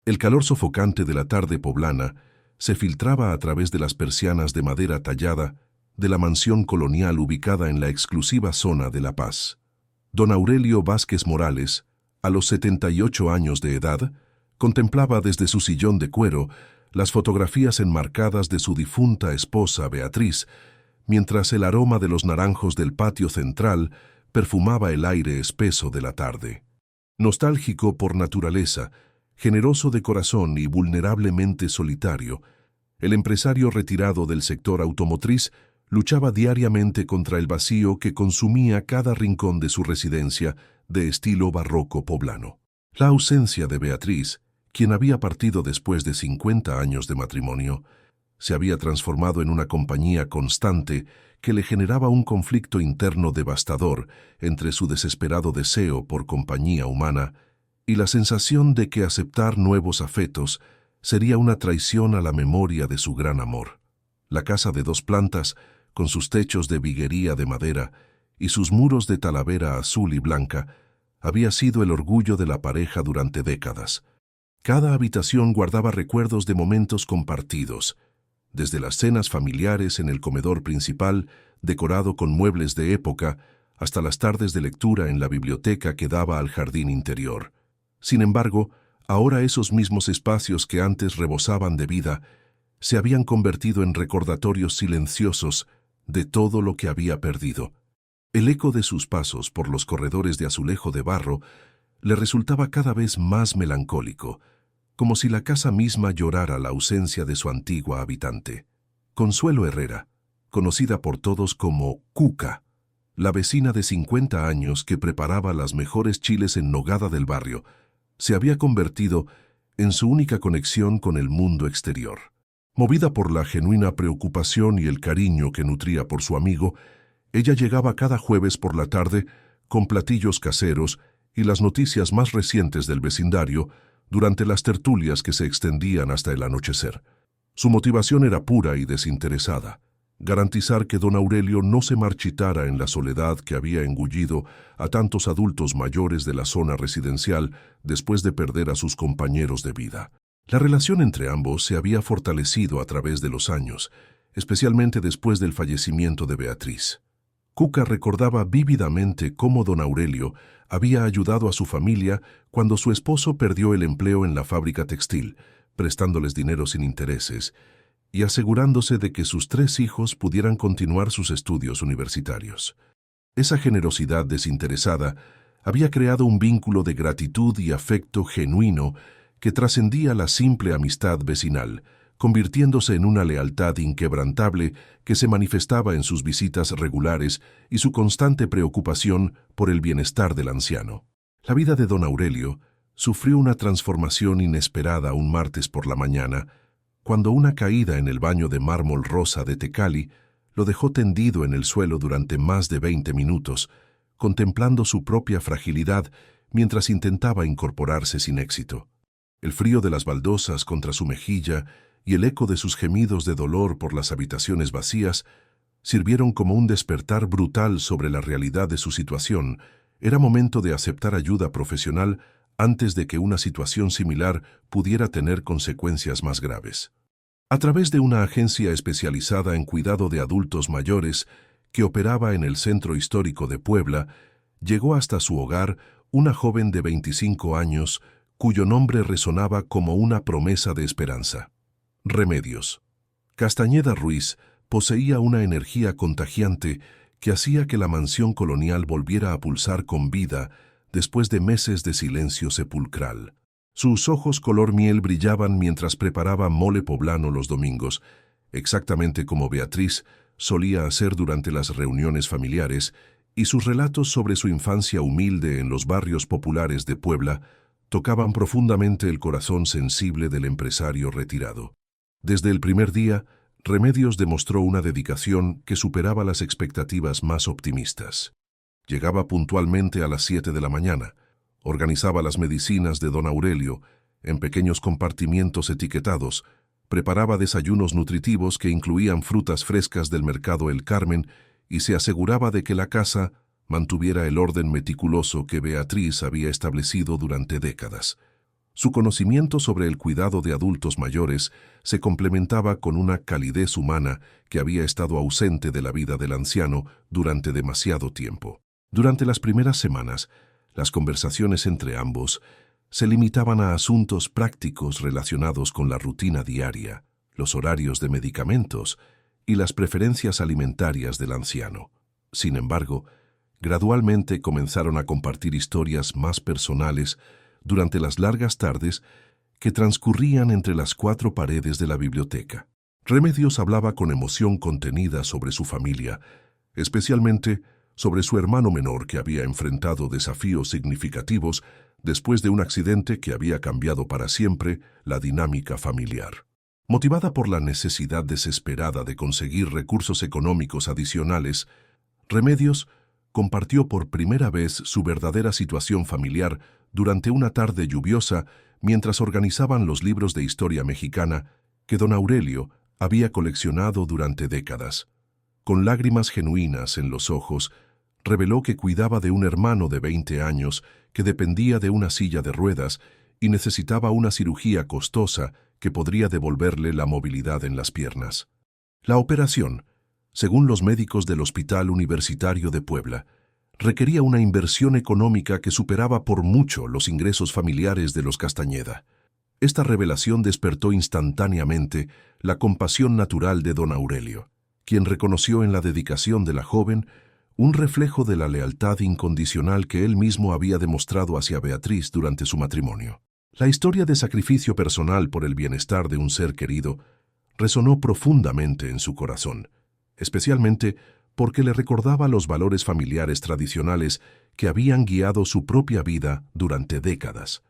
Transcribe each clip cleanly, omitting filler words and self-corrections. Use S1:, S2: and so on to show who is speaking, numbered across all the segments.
S1: El calor sofocante de la tarde poblana se filtraba a través de las persianas de madera tallada de la mansión colonial ubicada en la exclusiva zona de La Paz. Don Aurelio Vázquez Morales, a los 78 años de edad, contemplaba desde su sillón de cuero las fotografías enmarcadas de su difunta esposa Beatriz, mientras el aroma de los naranjos del patio central perfumaba el aire espeso de la tarde. Nostálgico por naturaleza, generoso de corazón y vulnerablemente solitario, el empresario retirado del sector automotriz luchaba diariamente contra el vacío que consumía cada rincón de su residencia de estilo barroco poblano. La ausencia de Beatriz, quien había partido después de 50 años de matrimonio, se había transformado en una compañía constante que le generaba un conflicto interno devastador entre su desesperado deseo por compañía humana y la sensación de que aceptar nuevos afectos sería una traición a la memoria de su gran amor. La casa de 2 plantas, con sus techos de viguería de madera y sus muros de talavera azul y blanca, había sido el orgullo de la pareja durante décadas. Cada habitación guardaba recuerdos de momentos compartidos, desde las cenas familiares en el comedor principal, decorado con muebles de época, hasta las tardes de lectura en la biblioteca que daba al jardín interior. Sin embargo, ahora esos mismos espacios que antes rebosaban de vida se habían convertido en recordatorios silenciosos de todo lo que había perdido. El eco de sus pasos por los corredores de azulejo de barro le resultaba cada vez más melancólico, como si la casa misma llorara la ausencia de su antigua habitante. Consuelo Herrera, conocida por todos como Cuca, la vecina de 50 años que preparaba las mejores chiles en nogada del barrio, se había convertido en su única conexión con el mundo exterior. Movida por la genuina preocupación y el cariño que nutría por su amigo, ella llegaba cada jueves por la tarde con platillos caseros y las noticias más recientes del vecindario durante las tertulias que se extendían hasta el anochecer. Su motivación era pura y desinteresada: garantizar que don Aurelio no se marchitara en la soledad que había engullido a tantos adultos mayores de la zona residencial después de perder a sus compañeros de vida. La relación entre ambos se había fortalecido a través de los años, especialmente después del fallecimiento de Beatriz. Cuca recordaba vívidamente cómo don Aurelio había ayudado a su familia cuando su esposo perdió el empleo en la fábrica textil, prestándoles dinero sin intereses y asegurándose de que sus 3 hijos pudieran continuar sus estudios universitarios. Esa generosidad desinteresada había creado un vínculo de gratitud y afecto genuino que trascendía la simple amistad vecinal, convirtiéndose en una lealtad inquebrantable que se manifestaba en sus visitas regulares y su constante preocupación por el bienestar del anciano. La vida de don Aurelio sufrió una transformación inesperada un martes por la mañana, cuando una caída en el baño de mármol rosa de Tecali lo dejó tendido en el suelo durante más de 20 minutos, contemplando su propia fragilidad mientras intentaba incorporarse sin éxito. El frío de las baldosas contra su mejilla y el eco de sus gemidos de dolor por las habitaciones vacías sirvieron como un despertar brutal sobre la realidad de su situación. Era momento de aceptar ayuda profesional antes de que una situación similar pudiera tener consecuencias más graves. A través de una agencia especializada en cuidado de adultos mayores que operaba en el centro histórico de Puebla, llegó hasta su hogar una joven de 25 años cuyo nombre resonaba como una promesa de esperanza: Remedios. Castañeda Ruiz poseía una energía contagiante que hacía que la mansión colonial volviera a pulsar con vida después de meses de silencio sepulcral. Sus ojos color miel brillaban mientras preparaba mole poblano los domingos, exactamente como Beatriz solía hacer durante las reuniones familiares, y sus relatos sobre su infancia humilde en los barrios populares de Puebla tocaban profundamente el corazón sensible del empresario retirado. Desde el primer día, Remedios demostró una dedicación que superaba las expectativas más optimistas. Llegaba puntualmente a las 7 de la mañana, organizaba las medicinas de don Aurelio en pequeños compartimientos etiquetados, preparaba desayunos nutritivos que incluían frutas frescas del mercado El Carmen y se aseguraba de que la casa mantuviera el orden meticuloso que Beatriz había establecido durante décadas. Su conocimiento sobre el cuidado de adultos mayores se complementaba con una calidez humana que había estado ausente de la vida del anciano durante demasiado tiempo. Durante las primeras semanas, las conversaciones entre ambos se limitaban a asuntos prácticos relacionados con la rutina diaria, los horarios de medicamentos y las preferencias alimentarias del anciano. Sin embargo, gradualmente comenzaron a compartir historias más personales durante las largas tardes que transcurrían entre las cuatro paredes de la biblioteca. Remedios hablaba con emoción contenida sobre su familia, especialmente sobre su hermano menor que había enfrentado desafíos significativos después de un accidente que había cambiado para siempre la dinámica familiar. Motivada por la necesidad desesperada de conseguir recursos económicos adicionales, Remedios compartió por primera vez su verdadera situación familiar durante una tarde lluviosa mientras organizaban los libros de historia mexicana que don Aurelio había coleccionado durante décadas. Con lágrimas genuinas en los ojos, reveló que cuidaba de un hermano de 20 años que dependía de una silla de ruedas y necesitaba una cirugía costosa que podría devolverle la movilidad en las piernas. La operación, según los médicos del Hospital Universitario de Puebla, requería una inversión económica que superaba por mucho los ingresos familiares de los Castañeda. Esta revelación despertó instantáneamente la compasión natural de don Aurelio, quien reconoció en la dedicación de la joven un reflejo de la lealtad incondicional que él mismo había demostrado hacia Beatriz durante su matrimonio. La historia de sacrificio personal por el bienestar de un ser querido resonó profundamente en su corazón, especialmente porque le recordaba los valores familiares tradicionales que habían guiado su propia vida durante décadas.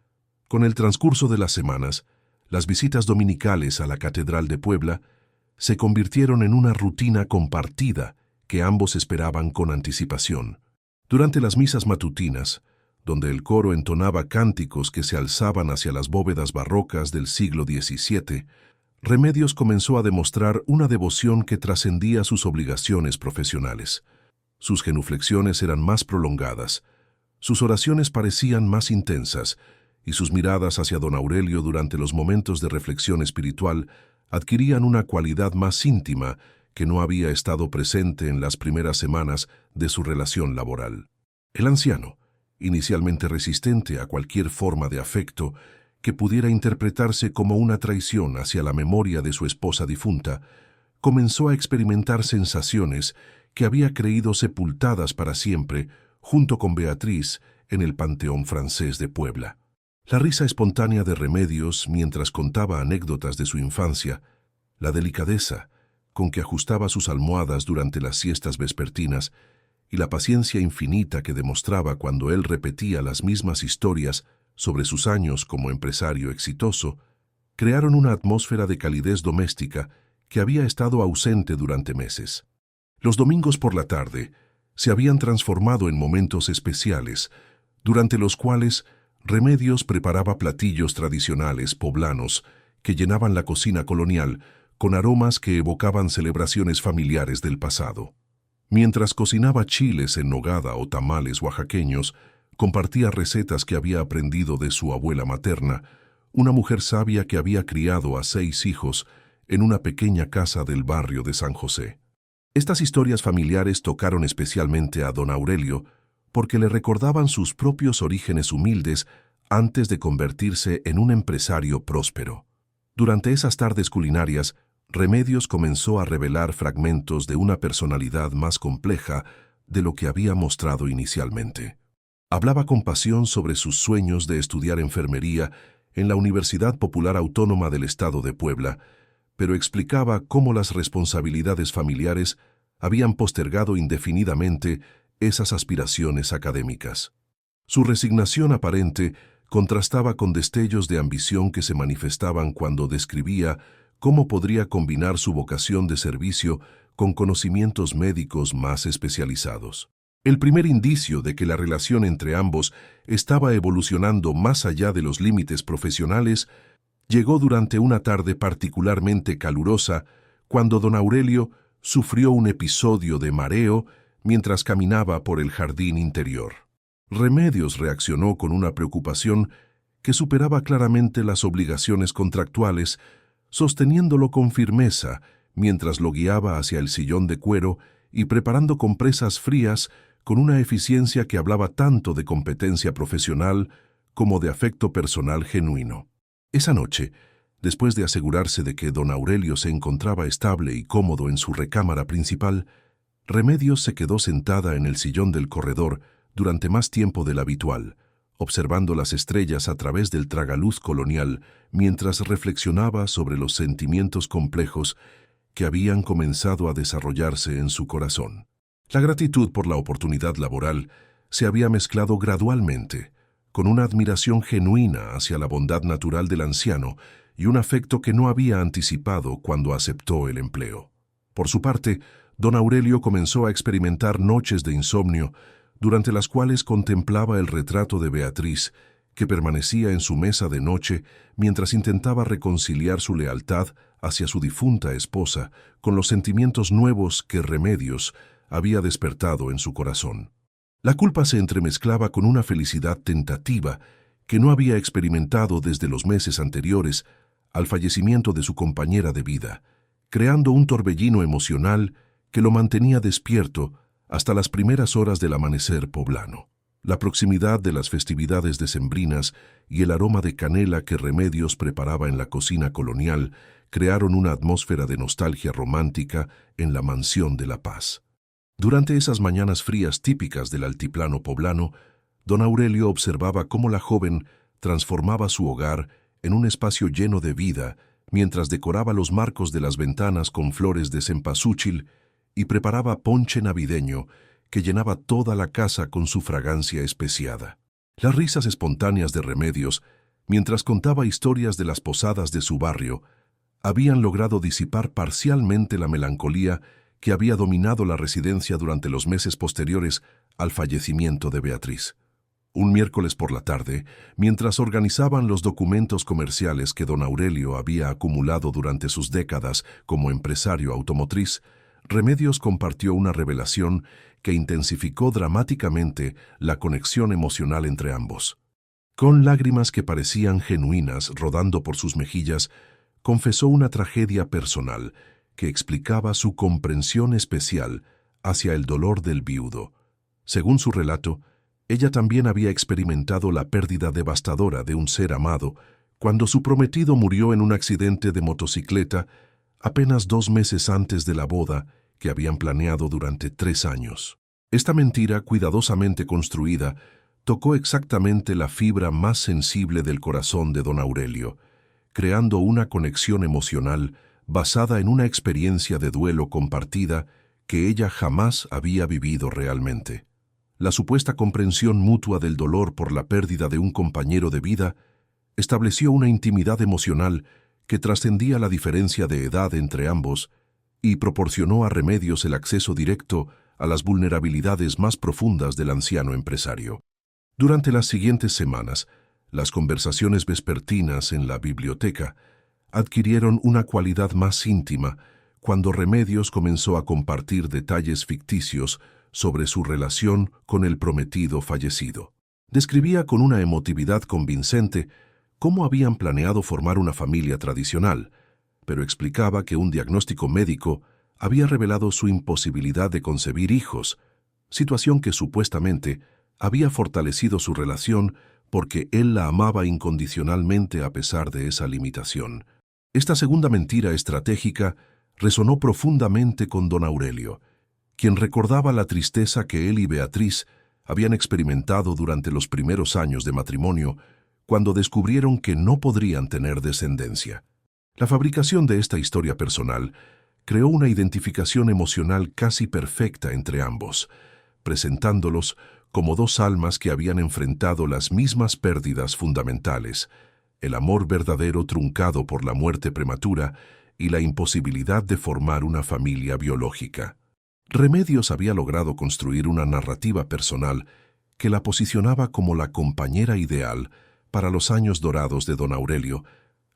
S1: Con el transcurso de las semanas, las visitas dominicales a la Catedral de Puebla se convirtieron en una rutina compartida que ambos esperaban con anticipación. Durante las misas matutinas, donde el coro entonaba cánticos que se alzaban hacia las bóvedas barrocas del siglo XVII, Remedios comenzó a demostrar una devoción que trascendía sus obligaciones profesionales. Sus genuflexiones eran más prolongadas, sus oraciones parecían más intensas, y sus miradas hacia don Aurelio durante los momentos de reflexión espiritual adquirían una cualidad más íntima que no había estado presente en las primeras semanas de su relación laboral. El anciano, inicialmente resistente a cualquier forma de afecto que pudiera interpretarse como una traición hacia la memoria de su esposa difunta, comenzó a experimentar sensaciones que había creído sepultadas para siempre junto con Beatriz en el Panteón Francés de Puebla. La risa espontánea de Remedios mientras contaba anécdotas de su infancia, la delicadeza con que ajustaba sus almohadas durante las siestas vespertinas y la paciencia infinita que demostraba cuando él repetía las mismas historias sobre sus años como empresario exitoso, crearon una atmósfera de calidez doméstica que había estado ausente durante meses. Los domingos por la tarde se habían transformado en momentos especiales, durante los cuales Remedios preparaba platillos tradicionales poblanos que llenaban la cocina colonial con aromas que evocaban celebraciones familiares del pasado. Mientras cocinaba chiles en nogada o tamales oaxaqueños, compartía recetas que había aprendido de su abuela materna, una mujer sabia que había criado a 6 hijos en una pequeña casa del barrio de San José. Estas historias familiares tocaron especialmente a don Aurelio porque le recordaban sus propios orígenes humildes antes de convertirse en un empresario próspero. Durante esas tardes culinarias, Remedios comenzó a revelar fragmentos de una personalidad más compleja de lo que había mostrado inicialmente. Hablaba con pasión sobre sus sueños de estudiar enfermería en la Universidad Popular Autónoma del Estado de Puebla, pero explicaba cómo las responsabilidades familiares habían postergado indefinidamente esas aspiraciones académicas. Su resignación aparente contrastaba con destellos de ambición que se manifestaban cuando describía cómo podría combinar su vocación de servicio con conocimientos médicos más especializados. El primer indicio de que la relación entre ambos estaba evolucionando más allá de los límites profesionales llegó durante una tarde particularmente calurosa, cuando don Aurelio sufrió un episodio de mareo mientras caminaba por el jardín interior. Remedios reaccionó con una preocupación que superaba claramente las obligaciones contractuales, sosteniéndolo con firmeza mientras lo guiaba hacia el sillón de cuero y preparando compresas frías con una eficiencia que hablaba tanto de competencia profesional como de afecto personal genuino. Esa noche, después de asegurarse de que don Aurelio se encontraba estable y cómodo en su recámara principal, Remedios se quedó sentada en el sillón del corredor durante más tiempo del habitual, observando las estrellas a través del tragaluz colonial mientras reflexionaba sobre los sentimientos complejos que habían comenzado a desarrollarse en su corazón. La gratitud por la oportunidad laboral se había mezclado gradualmente con una admiración genuina hacia la bondad natural del anciano y un afecto que no había anticipado cuando aceptó el empleo. Por su parte, don Aurelio comenzó a experimentar noches de insomnio durante las cuales contemplaba el retrato de Beatriz, que permanecía en su mesa de noche mientras intentaba reconciliar su lealtad hacia su difunta esposa con los sentimientos nuevos que Remedios había despertado en su corazón. La culpa se entremezclaba con una felicidad tentativa que no había experimentado desde los meses anteriores al fallecimiento de su compañera de vida, creando un torbellino emocional que lo mantenía despierto hasta las primeras horas del amanecer poblano. La proximidad de las festividades decembrinas y el aroma de canela que Remedios preparaba en la cocina colonial crearon una atmósfera de nostalgia romántica en la mansión de La Paz. Durante esas mañanas frías típicas del altiplano poblano, don Aurelio observaba cómo la joven transformaba su hogar en un espacio lleno de vida mientras decoraba los marcos de las ventanas con flores de cempasúchil y preparaba ponche navideño que llenaba toda la casa con su fragancia especiada. Las risas espontáneas de Remedios, mientras contaba historias de las posadas de su barrio, habían logrado disipar parcialmente la melancolía que había dominado la residencia durante los meses posteriores al fallecimiento de Beatriz. Un miércoles por la tarde, mientras organizaban los documentos comerciales que don Aurelio había acumulado durante sus décadas como empresario automotriz, Remedios compartió una revelación que intensificó dramáticamente la conexión emocional entre ambos. Con lágrimas que parecían genuinas rodando por sus mejillas, confesó una tragedia personal que explicaba su comprensión especial hacia el dolor del viudo. Según su relato, ella también había experimentado la pérdida devastadora de un ser amado cuando su prometido murió en un accidente de motocicleta apenas 2 meses antes de la boda que habían planeado durante 3 años. Esta mentira, cuidadosamente construida, tocó exactamente la fibra más sensible del corazón de don Aurelio, creando una conexión emocional basada en una experiencia de duelo compartida que ella jamás había vivido realmente. La supuesta comprensión mutua del dolor por la pérdida de un compañero de vida estableció una intimidad emocional que trascendía la diferencia de edad entre ambos y proporcionó a Remedios el acceso directo a las vulnerabilidades más profundas del anciano empresario. Durante las siguientes semanas, las conversaciones vespertinas en la biblioteca adquirieron una cualidad más íntima cuando Remedios comenzó a compartir detalles ficticios sobre su relación con el prometido fallecido. Describía con una emotividad convincente cómo habían planeado formar una familia tradicional, pero explicaba que un diagnóstico médico había revelado su imposibilidad de concebir hijos, situación que supuestamente había fortalecido su relación porque él la amaba incondicionalmente a pesar de esa limitación. Esta segunda mentira estratégica resonó profundamente con don Aurelio, quien recordaba la tristeza que él y Beatriz habían experimentado durante los primeros años de matrimonio cuando descubrieron que no podrían tener descendencia. La fabricación de esta historia personal creó una identificación emocional casi perfecta entre ambos, presentándolos como 2 almas que habían enfrentado las mismas pérdidas fundamentales, el amor verdadero truncado por la muerte prematura y la imposibilidad de formar una familia biológica. Remedios había logrado construir una narrativa personal que la posicionaba como la compañera ideal para los años dorados de don Aurelio,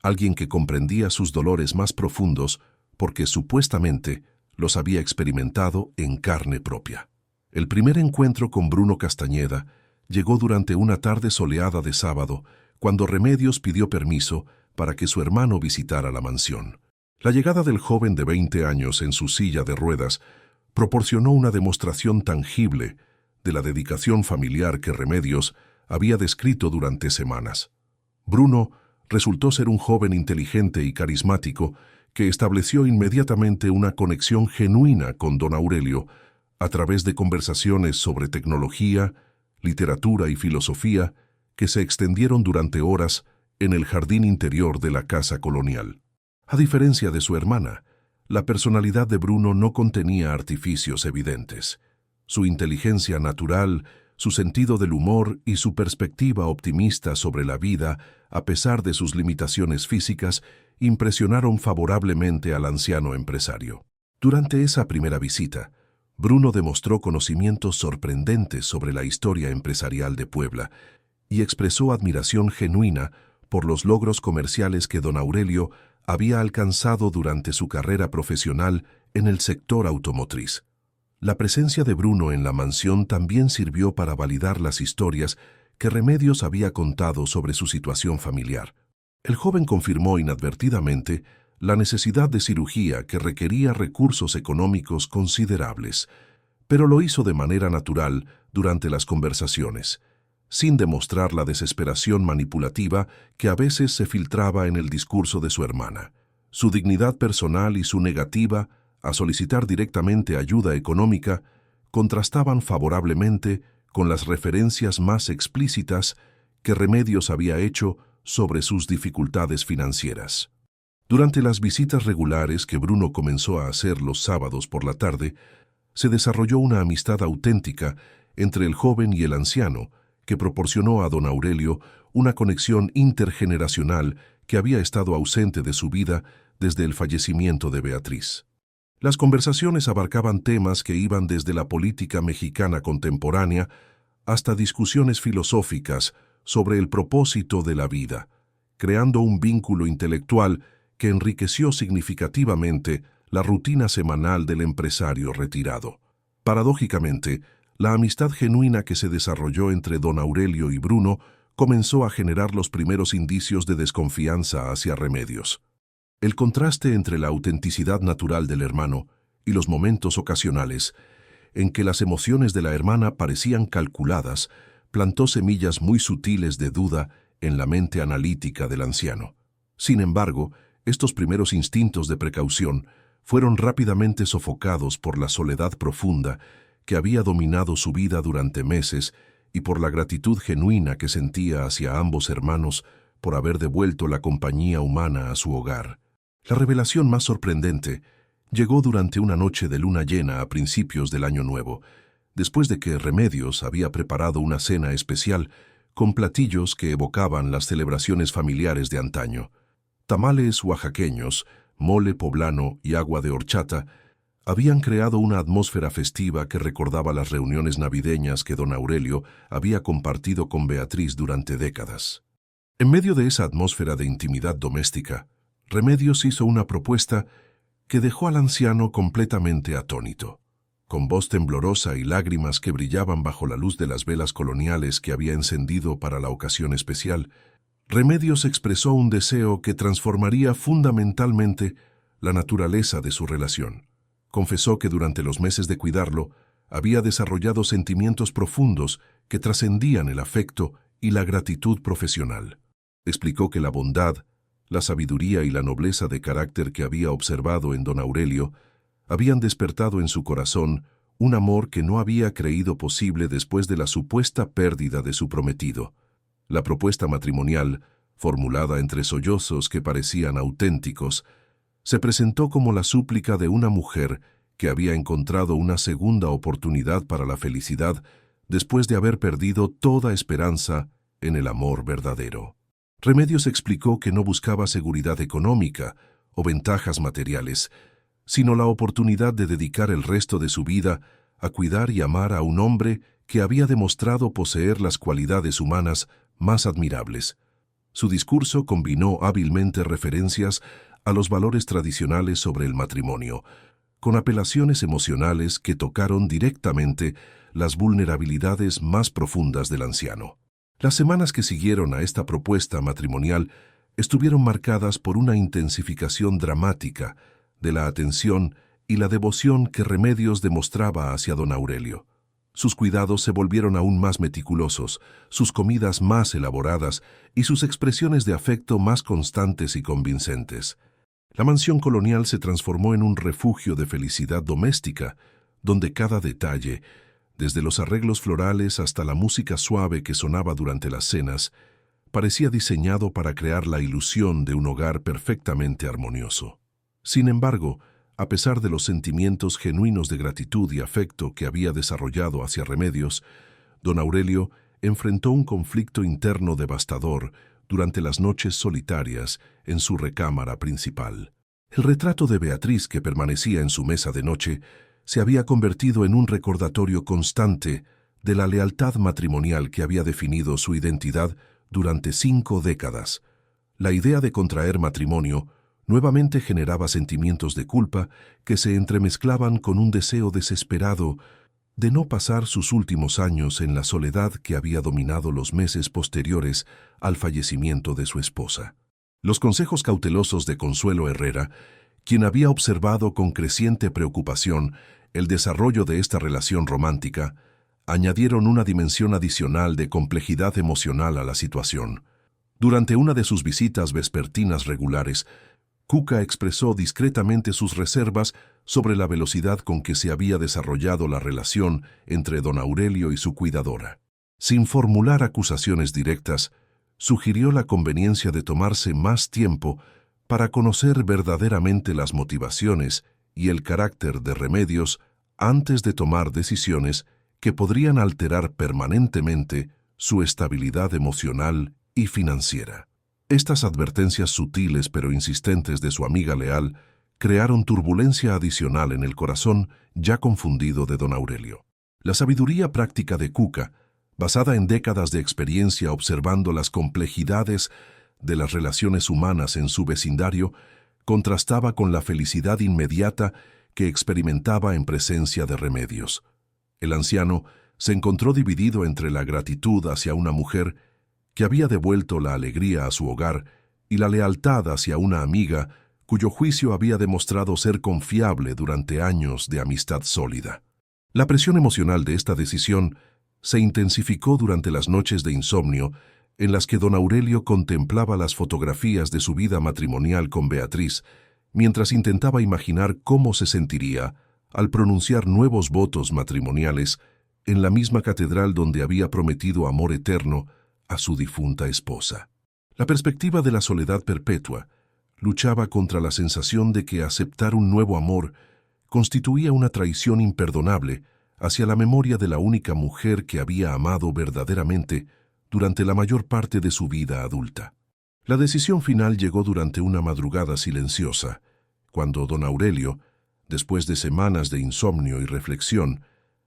S1: alguien que comprendía sus dolores más profundos porque supuestamente los había experimentado en carne propia. El primer encuentro con Bruno Castañeda llegó durante una tarde soleada de sábado, cuando Remedios pidió permiso para que su hermano visitara la mansión. La llegada del joven de 20 años en su silla de ruedas proporcionó una demostración tangible de la dedicación familiar que Remedios había descrito durante semanas. Bruno resultó ser un joven inteligente y carismático que estableció inmediatamente una conexión genuina con don Aurelio a través de conversaciones sobre tecnología, literatura y filosofía que se extendieron durante horas en el jardín interior de la casa colonial. A diferencia de su hermana, la personalidad de Bruno no contenía artificios evidentes. Su inteligencia natural, su sentido del humor y su perspectiva optimista sobre la vida, a pesar de sus limitaciones físicas, impresionaron favorablemente al anciano empresario. Durante esa primera visita, Bruno demostró conocimientos sorprendentes sobre la historia empresarial de Puebla y expresó admiración genuina por los logros comerciales que don Aurelio había alcanzado durante su carrera profesional en el sector automotriz. La presencia de Bruno en la mansión también sirvió para validar las historias que Remedios había contado sobre su situación familiar. El joven confirmó inadvertidamente la necesidad de cirugía que requería recursos económicos considerables, pero lo hizo de manera natural durante las conversaciones, sin demostrar la desesperación manipulativa que a veces se filtraba en el discurso de su hermana. Su dignidad personal y su negativa a solicitar directamente ayuda económica contrastaban favorablemente con las referencias más explícitas que Remedios había hecho sobre sus dificultades financieras. Durante las visitas regulares que Bruno comenzó a hacer los sábados por la tarde, se desarrolló una amistad auténtica entre el joven y el anciano, que proporcionó a don Aurelio una conexión intergeneracional que había estado ausente de su vida desde el fallecimiento de Beatriz. Las conversaciones abarcaban temas que iban desde la política mexicana contemporánea hasta discusiones filosóficas sobre el propósito de la vida, creando un vínculo intelectual que enriqueció significativamente la rutina semanal del empresario retirado. Paradójicamente, la amistad genuina que se desarrolló entre don Aurelio y Bruno comenzó a generar los primeros indicios de desconfianza hacia Remedios. El contraste entre la autenticidad natural del hermano y los momentos ocasionales en que las emociones de la hermana parecían calculadas plantó semillas muy sutiles de duda en la mente analítica del anciano. Sin embargo, estos primeros instintos de precaución fueron rápidamente sofocados por la soledad profunda que había dominado su vida durante meses y por la gratitud genuina que sentía hacia ambos hermanos por haber devuelto la compañía humana a su hogar. La revelación más sorprendente llegó durante una noche de luna llena a principios del Año Nuevo, después de que Remedios había preparado una cena especial con platillos que evocaban las celebraciones familiares de antaño. Tamales oaxaqueños, mole poblano y agua de horchata habían creado una atmósfera festiva que recordaba las reuniones navideñas que don Aurelio había compartido con Beatriz durante décadas. En medio de esa atmósfera de intimidad doméstica, Remedios hizo una propuesta que dejó al anciano completamente atónito. Con voz temblorosa y lágrimas que brillaban bajo la luz de las velas coloniales que había encendido para la ocasión especial, Remedios expresó un deseo que transformaría fundamentalmente la naturaleza de su relación. Confesó que durante los meses de cuidarlo había desarrollado sentimientos profundos que trascendían el afecto y la gratitud profesional. Explicó que la bondad, la sabiduría y la nobleza de carácter que había observado en don Aurelio habían despertado en su corazón un amor que no había creído posible después de la supuesta pérdida de su prometido. La propuesta matrimonial, formulada entre sollozos que parecían auténticos, se presentó como la súplica de una mujer que había encontrado una segunda oportunidad para la felicidad después de haber perdido toda esperanza en el amor verdadero. Remedios explicó que no buscaba seguridad económica o ventajas materiales, sino la oportunidad de dedicar el resto de su vida a cuidar y amar a un hombre que había demostrado poseer las cualidades humanas más admirables. Su discurso combinó hábilmente referencias a los valores tradicionales sobre el matrimonio, con apelaciones emocionales que tocaron directamente las vulnerabilidades más profundas del anciano. Las semanas que siguieron a esta propuesta matrimonial estuvieron marcadas por una intensificación dramática de la atención y la devoción que Remedios demostraba hacia don Aurelio. Sus cuidados se volvieron aún más meticulosos, sus comidas más elaboradas y sus expresiones de afecto más constantes y convincentes. La mansión colonial se transformó en un refugio de felicidad doméstica, donde cada detalle, desde los arreglos florales hasta la música suave que sonaba durante las cenas, parecía diseñado para crear la ilusión de un hogar perfectamente armonioso. Sin embargo, a pesar de los sentimientos genuinos de gratitud y afecto que había desarrollado hacia Remedios, don Aurelio enfrentó un conflicto interno devastador durante las noches solitarias en su recámara principal. El retrato de Beatriz que permanecía en su mesa de noche se había convertido en un recordatorio constante de la lealtad matrimonial que había definido su identidad durante 5 décadas. La idea de contraer matrimonio nuevamente generaba sentimientos de culpa que se entremezclaban con un deseo desesperado de no pasar sus últimos años en la soledad que había dominado los meses posteriores al fallecimiento de su esposa. Los consejos cautelosos de Consuelo Herrera, quien había observado con creciente preocupación el desarrollo de esta relación romántica, añadieron una dimensión adicional de complejidad emocional a la situación. Durante una de sus visitas vespertinas regulares, Cuca expresó discretamente sus reservas sobre la velocidad con que se había desarrollado la relación entre don Aurelio y su cuidadora. Sin formular acusaciones directas, sugirió la conveniencia de tomarse más tiempo para conocer verdaderamente las motivaciones y el carácter de Remedios antes de tomar decisiones que podrían alterar permanentemente su estabilidad emocional y financiera. Estas advertencias sutiles pero insistentes de su amiga leal crearon turbulencia adicional en el corazón ya confundido de don Aurelio. La sabiduría práctica de Cuca, basada en décadas de experiencia observando las complejidades de las relaciones humanas en su vecindario, contrastaba con la felicidad inmediata que experimentaba en presencia de Remedios. El anciano se encontró dividido entre la gratitud hacia una mujer que había devuelto la alegría a su hogar y la lealtad hacia una amiga cuyo juicio había demostrado ser confiable durante años de amistad sólida. La presión emocional de esta decisión se intensificó durante las noches de insomnio en las que don Aurelio contemplaba las fotografías de su vida matrimonial con Beatriz, mientras intentaba imaginar cómo se sentiría al pronunciar nuevos votos matrimoniales en la misma catedral donde había prometido amor eterno a su difunta esposa. La perspectiva de la soledad perpetua luchaba contra la sensación de que aceptar un nuevo amor constituía una traición imperdonable hacia la memoria de la única mujer que había amado verdaderamente durante la mayor parte de su vida adulta. La decisión final llegó durante una madrugada silenciosa, cuando don Aurelio, después de semanas de insomnio y reflexión,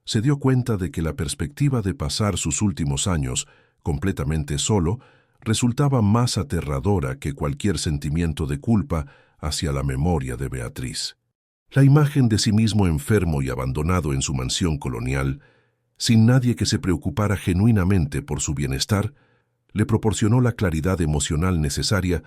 S1: se dio cuenta de que la perspectiva de pasar sus últimos años completamente solo resultaba más aterradora que cualquier sentimiento de culpa hacia la memoria de Beatriz. La imagen de sí mismo enfermo y abandonado en su mansión colonial, sin nadie que se preocupara genuinamente por su bienestar, le proporcionó la claridad emocional necesaria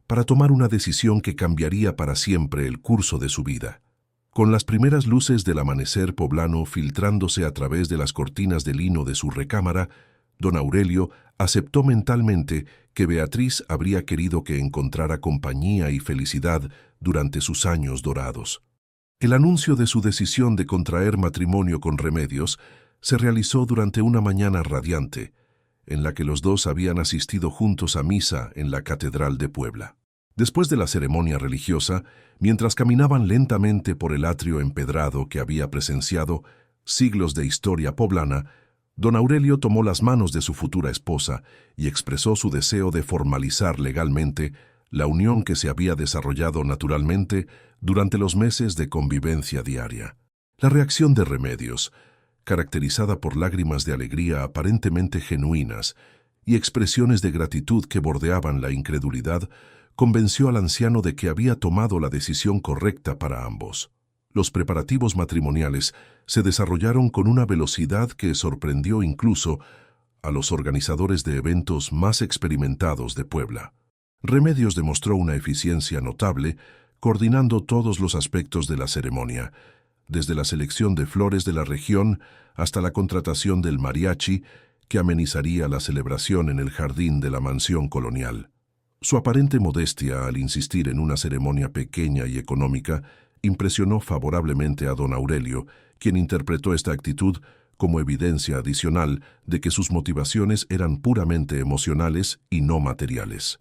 S1: para tomar una decisión que cambiaría para siempre el curso de su vida. Con las primeras luces del amanecer poblano filtrándose a través de las cortinas de lino de su recámara, don Aurelio aceptó mentalmente que Beatriz habría querido que encontrara compañía y felicidad durante sus años dorados. El anuncio de su decisión de contraer matrimonio con Remedios se realizó durante una mañana radiante, en la que los dos habían asistido juntos a misa en la Catedral de Puebla. Después de la ceremonia religiosa, mientras caminaban lentamente por el atrio empedrado que había presenciado siglos de historia poblana, don Aurelio tomó las manos de su futura esposa y expresó su deseo de formalizar legalmente la unión que se había desarrollado naturalmente durante los meses de convivencia diaria. La reacción de Remedios, caracterizada por lágrimas de alegría aparentemente genuinas y expresiones de gratitud que bordeaban la incredulidad, convenció al anciano de que había tomado la decisión correcta para ambos. Los preparativos matrimoniales se desarrollaron con una velocidad que sorprendió incluso a los organizadores de eventos más experimentados de Puebla. Remedios demostró una eficiencia notable, coordinando todos los aspectos de la ceremonia, desde la selección de flores de la región hasta la contratación del mariachi que amenizaría la celebración en el jardín de la mansión colonial. Su aparente modestia al insistir en una ceremonia pequeña y económica impresionó favorablemente a don Aurelio, quien interpretó esta actitud como evidencia adicional de que sus motivaciones eran puramente emocionales y no materiales.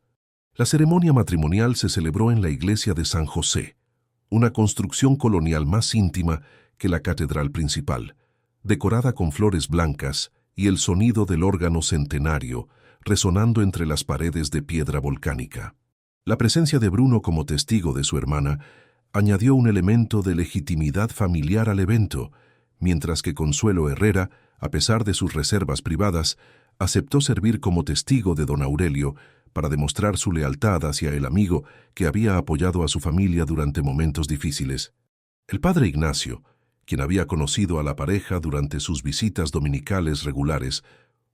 S1: La ceremonia matrimonial se celebró en la iglesia de San José, una construcción colonial más íntima que la catedral principal, decorada con flores blancas y el sonido del órgano centenario resonando entre las paredes de piedra volcánica. La presencia de Bruno como testigo de su hermana añadió un elemento de legitimidad familiar al evento, mientras que Consuelo Herrera, a pesar de sus reservas privadas, aceptó servir como testigo de don Aurelio para demostrar su lealtad hacia el amigo que había apoyado a su familia durante momentos difíciles. El padre Ignacio, quien había conocido a la pareja durante sus visitas dominicales regulares,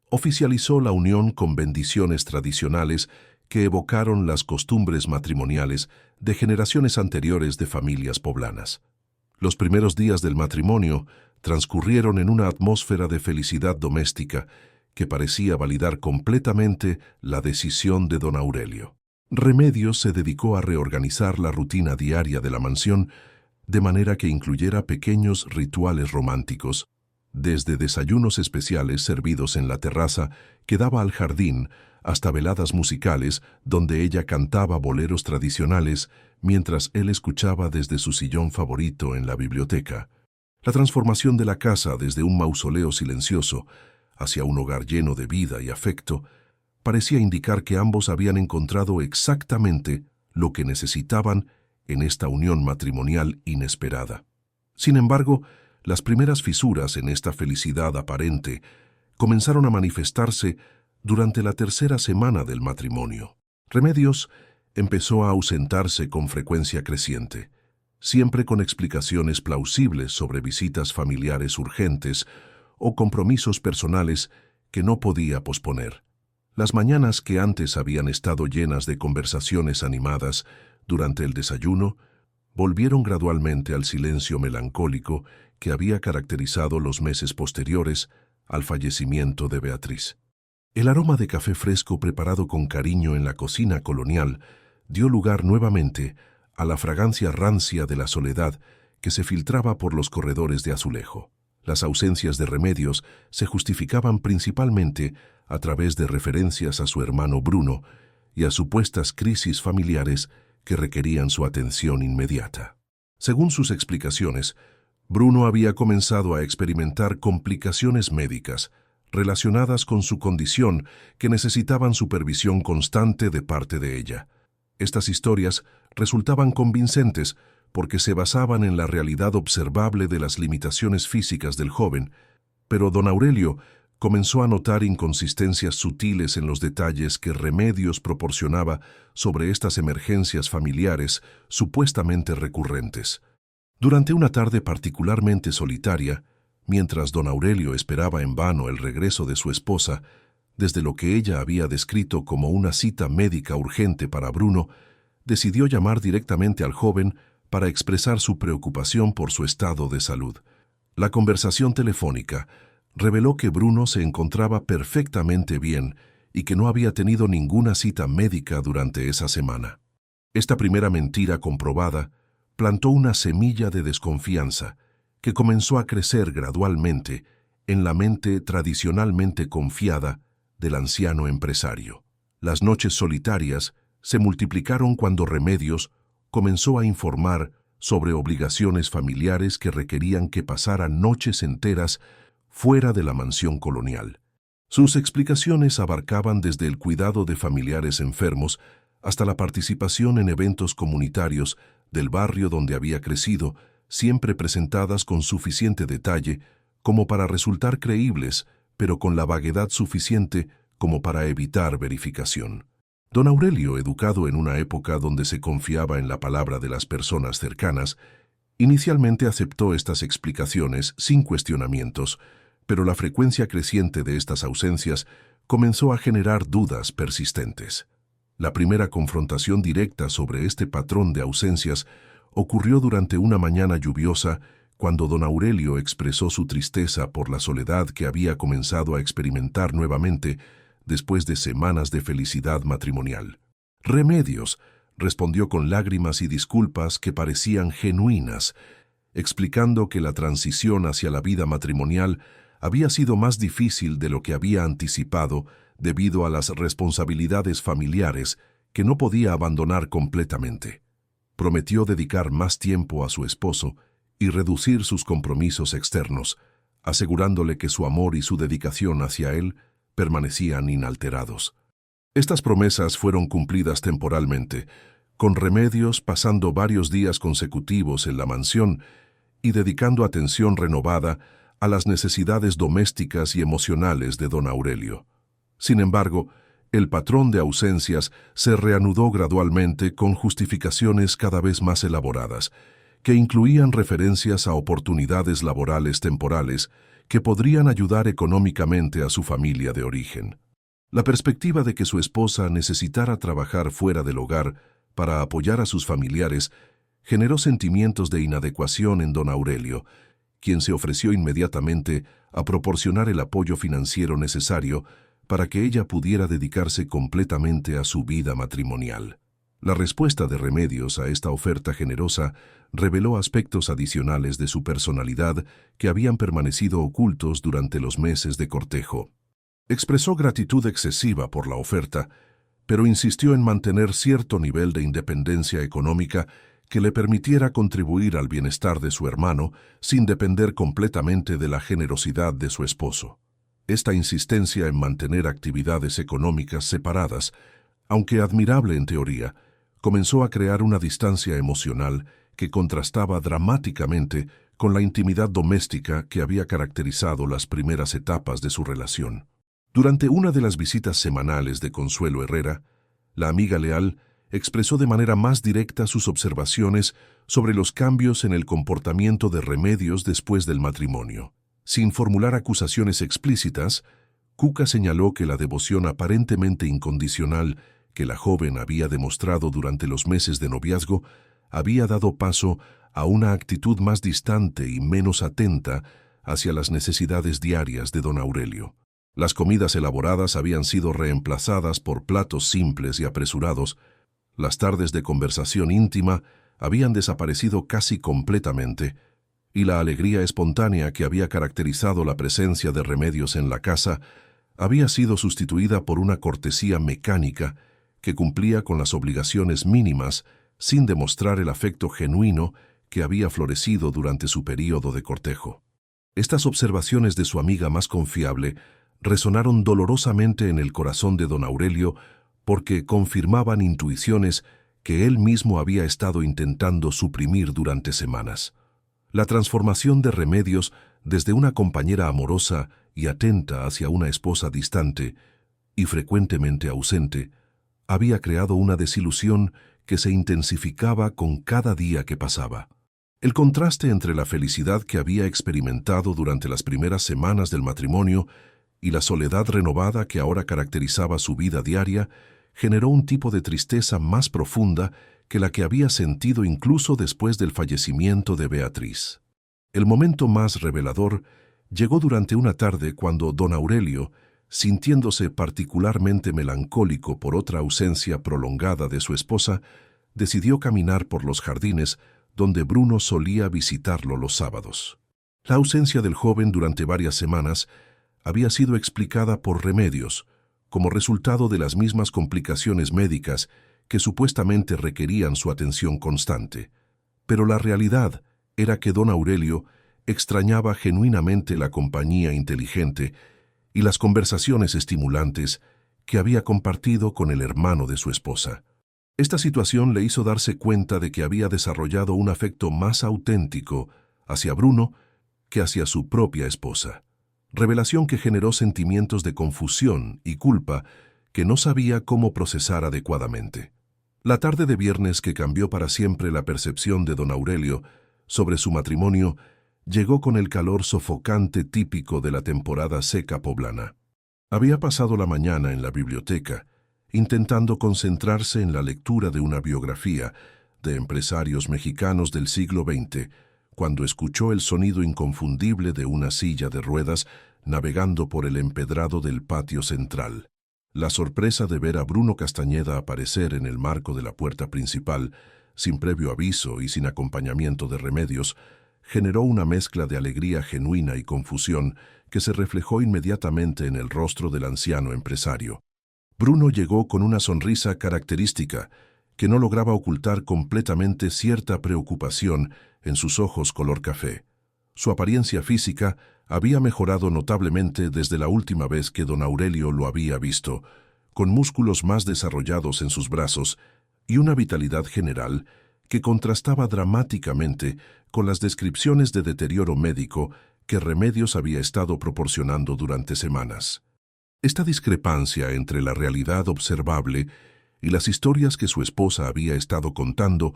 S1: oficializó la unión con bendiciones tradicionales que evocaron las costumbres matrimoniales de generaciones anteriores de familias poblanas. Los primeros días del matrimonio transcurrieron en una atmósfera de felicidad doméstica que parecía validar completamente la decisión de don Aurelio. Remedios se dedicó a reorganizar la rutina diaria de la mansión de manera que incluyera pequeños rituales románticos, desde desayunos especiales servidos en la terraza que daba al jardín hasta veladas musicales donde ella cantaba boleros tradicionales mientras él escuchaba desde su sillón favorito en la biblioteca. La transformación de la casa desde un mausoleo silencioso hacia un hogar lleno de vida y afecto parecía indicar que ambos habían encontrado exactamente lo que necesitaban en esta unión matrimonial inesperada. Sin embargo, las primeras fisuras en esta felicidad aparente comenzaron a manifestarse durante la tercera semana del matrimonio. Remedios empezó a ausentarse con frecuencia creciente, siempre con explicaciones plausibles sobre visitas familiares urgentes o compromisos personales que no podía posponer. Las mañanas que antes habían estado llenas de conversaciones animadas durante el desayuno, volvieron gradualmente al silencio melancólico que había caracterizado los meses posteriores al fallecimiento de Beatriz. El aroma de café fresco preparado con cariño en la cocina colonial dio lugar nuevamente a la fragancia rancia de la soledad que se filtraba por los corredores de azulejo. Las ausencias de Remedios se justificaban principalmente a través de referencias a su hermano Bruno y a supuestas crisis familiares que requerían su atención inmediata. Según sus explicaciones, Bruno había comenzado a experimentar complicaciones médicas relacionadas con su condición que necesitaban supervisión constante de parte de ella. Estas historias resultaban convincentes porque se basaban en la realidad observable de las limitaciones físicas del joven, pero don Aurelio comenzó a notar inconsistencias sutiles en los detalles que Remedios proporcionaba sobre estas emergencias familiares supuestamente recurrentes. Durante una tarde particularmente solitaria, mientras don Aurelio esperaba en vano el regreso de su esposa, desde lo que ella había descrito como una cita médica urgente para Bruno, decidió llamar directamente al joven para expresar su preocupación por su estado de salud. La conversación telefónica reveló que Bruno se encontraba perfectamente bien y que no había tenido ninguna cita médica durante esa semana. Esta primera mentira comprobada plantó una semilla de desconfianza que comenzó a crecer gradualmente en la mente tradicionalmente confiada del anciano empresario. Las noches solitarias se multiplicaron cuando Remedios comenzó a informar sobre obligaciones familiares que requerían que pasara noches enteras fuera de la mansión colonial. Sus explicaciones abarcaban desde el cuidado de familiares enfermos hasta la participación en eventos comunitarios del barrio donde había crecido, siempre presentadas con suficiente detalle como para resultar creíbles, pero con la vaguedad suficiente como para evitar verificación. Don Aurelio, educado en una época donde se confiaba en la palabra de las personas cercanas, inicialmente aceptó estas explicaciones sin cuestionamientos, Pero la frecuencia creciente de estas ausencias comenzó a generar dudas persistentes. La primera confrontación directa sobre este patrón de ausencias ocurrió durante una mañana lluviosa cuando don Aurelio expresó su tristeza por la soledad que había comenzado a experimentar nuevamente después de semanas de felicidad matrimonial. «Remedios», respondió con lágrimas y disculpas que parecían genuinas, explicando que la transición hacia la vida matrimonial había sido más difícil de lo que había anticipado debido a las responsabilidades familiares que no podía abandonar completamente. Prometió dedicar más tiempo a su esposo y reducir sus compromisos externos, asegurándole que su amor y su dedicación hacia él permanecían inalterados. Estas promesas fueron cumplidas temporalmente, con Remedios pasando varios días consecutivos en la mansión y dedicando atención renovada a las necesidades domésticas y emocionales de don Aurelio. Sin embargo, el patrón de ausencias se reanudó gradualmente con justificaciones cada vez más elaboradas, que incluían referencias a oportunidades laborales temporales que podrían ayudar económicamente a su familia de origen. La perspectiva de que su esposa necesitara trabajar fuera del hogar para apoyar a sus familiares generó sentimientos de inadecuación en don Aurelio, quien se ofreció inmediatamente a proporcionar el apoyo financiero necesario para que ella pudiera dedicarse completamente a su vida matrimonial. La respuesta de Remedios a esta oferta generosa reveló aspectos adicionales de su personalidad que habían permanecido ocultos durante los meses de cortejo. Expresó gratitud excesiva por la oferta, pero insistió en mantener cierto nivel de independencia económica que le permitiera contribuir al bienestar de su hermano sin depender completamente de la generosidad de su esposo. Esta insistencia en mantener actividades económicas separadas, aunque admirable en teoría, comenzó a crear una distancia emocional que contrastaba dramáticamente con la intimidad doméstica que había caracterizado las primeras etapas de su relación. Durante una de las visitas semanales de Consuelo Herrera, la amiga leal expresó de manera más directa sus observaciones sobre los cambios en el comportamiento de Remedios después del matrimonio. Sin formular acusaciones explícitas, Cuca señaló que la devoción aparentemente incondicional que la joven había demostrado durante los meses de noviazgo había dado paso a una actitud más distante y menos atenta hacia las necesidades diarias de don Aurelio. Las comidas elaboradas habían sido reemplazadas por platos simples y apresurados. Las tardes de conversación íntima habían desaparecido casi completamente, y la alegría espontánea que había caracterizado la presencia de Remedios en la casa había sido sustituida por una cortesía mecánica que cumplía con las obligaciones mínimas sin demostrar el afecto genuino que había florecido durante su período de cortejo. Estas observaciones de su amiga más confiable resonaron dolorosamente en el corazón de don Aurelio porque confirmaban intuiciones que él mismo había estado intentando suprimir durante semanas. La transformación de Remedios desde una compañera amorosa y atenta hacia una esposa distante y frecuentemente ausente había creado una desilusión que se intensificaba con cada día que pasaba. El contraste entre la felicidad que había experimentado durante las primeras semanas del matrimonio y la soledad renovada que ahora caracterizaba su vida diaria generó un tipo de tristeza más profunda que la que había sentido incluso después del fallecimiento de Beatriz. El momento más revelador llegó durante una tarde cuando don Aurelio, sintiéndose particularmente melancólico por otra ausencia prolongada de su esposa, decidió caminar por los jardines donde Bruno solía visitarlo los sábados. La ausencia del joven durante varias semanas había sido explicada por Remedios, como resultado de las mismas complicaciones médicas que supuestamente requerían su atención constante. Pero la realidad era que don Aurelio extrañaba genuinamente la compañía inteligente y las conversaciones estimulantes que había compartido con el hermano de su esposa. Esta situación le hizo darse cuenta de que había desarrollado un afecto más auténtico hacia Bruno que hacia su propia esposa. Revelación que generó sentimientos de confusión y culpa que no sabía cómo procesar adecuadamente. La tarde de viernes que cambió para siempre la percepción de don Aurelio sobre su matrimonio llegó con el calor sofocante típico de la temporada seca poblana. Había pasado la mañana en la biblioteca, intentando concentrarse en la lectura de una biografía de empresarios mexicanos del siglo XX, cuando escuchó el sonido inconfundible de una silla de ruedas navegando por el empedrado del patio central. La sorpresa de ver a Bruno Castañeda aparecer en el marco de la puerta principal, sin previo aviso y sin acompañamiento de Remedios, generó una mezcla de alegría genuina y confusión que se reflejó inmediatamente en el rostro del anciano empresario. Bruno llegó con una sonrisa característica que no lograba ocultar completamente cierta preocupación en sus ojos color café. Su apariencia física había mejorado notablemente desde la última vez que don Aurelio lo había visto, con músculos más desarrollados en sus brazos y una vitalidad general que contrastaba dramáticamente con las descripciones de deterioro médico que Remedios había estado proporcionando durante semanas. Esta discrepancia entre la realidad observable y las historias que su esposa había estado contando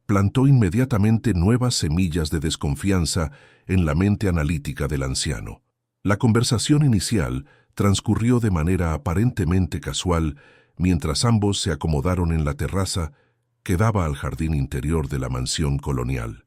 S1: plantó inmediatamente nuevas semillas de desconfianza en la mente analítica del anciano. La conversación inicial transcurrió de manera aparentemente casual mientras ambos se acomodaron en la terraza que daba al jardín interior de la mansión colonial.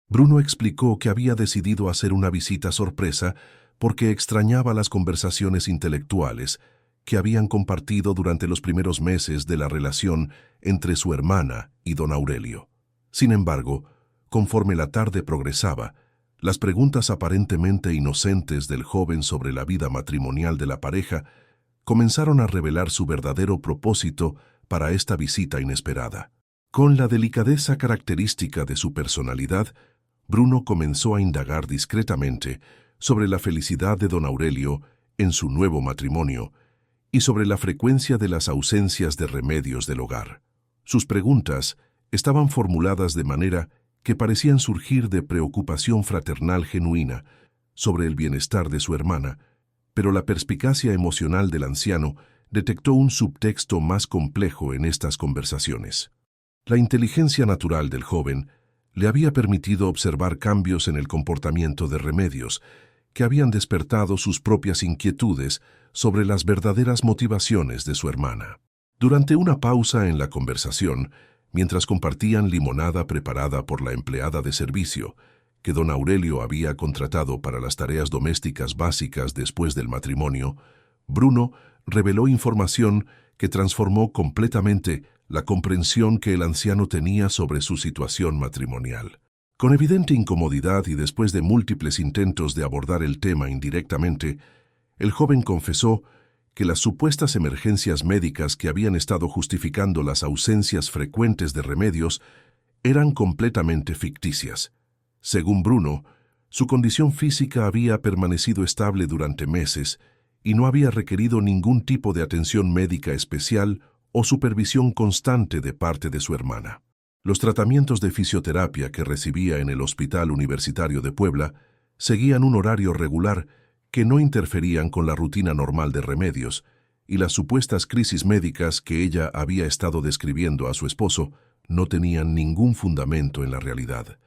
S1: Bruno explicó que había decidido hacer una visita sorpresa porque extrañaba las conversaciones intelectuales que habían compartido durante los primeros meses de la relación entre su hermana y don Aurelio. Sin embargo, conforme la tarde progresaba, las preguntas aparentemente inocentes del joven sobre la vida matrimonial de la pareja comenzaron a revelar su verdadero propósito para esta visita inesperada. Con la delicadeza característica de su personalidad, Bruno comenzó a indagar discretamente sobre la felicidad de don Aurelio en su nuevo matrimonio y sobre la frecuencia de las ausencias de Remedios del hogar. Sus preguntas estaban formuladas de manera que parecían surgir de preocupación fraternal genuina sobre el bienestar de su hermana, pero la perspicacia emocional del anciano detectó un subtexto más complejo en estas conversaciones. La inteligencia natural del joven le había permitido observar cambios en el comportamiento de Remedios, que habían despertado sus propias inquietudes sobre las verdaderas motivaciones de su hermana. Durante una pausa en la conversación, mientras compartían limonada preparada por la empleada de servicio, que don Aurelio había contratado para las tareas domésticas básicas después del matrimonio, Bruno reveló información que transformó completamente la comprensión que el anciano tenía sobre su situación matrimonial. Con evidente incomodidad y después de múltiples intentos de abordar el tema indirectamente, el joven confesó que las supuestas emergencias médicas que habían estado justificando las ausencias frecuentes de Remedios eran completamente ficticias. Según Bruno, su condición física había permanecido estable durante meses y no había requerido ningún tipo de atención médica especial o supervisión constante de parte de su hermana. Los tratamientos de fisioterapia que recibía en el Hospital Universitario de Puebla seguían un horario regular que no interferían con la rutina normal de Remedios, y las supuestas crisis médicas que ella había estado describiendo a su esposo no tenían ningún fundamento en la realidad.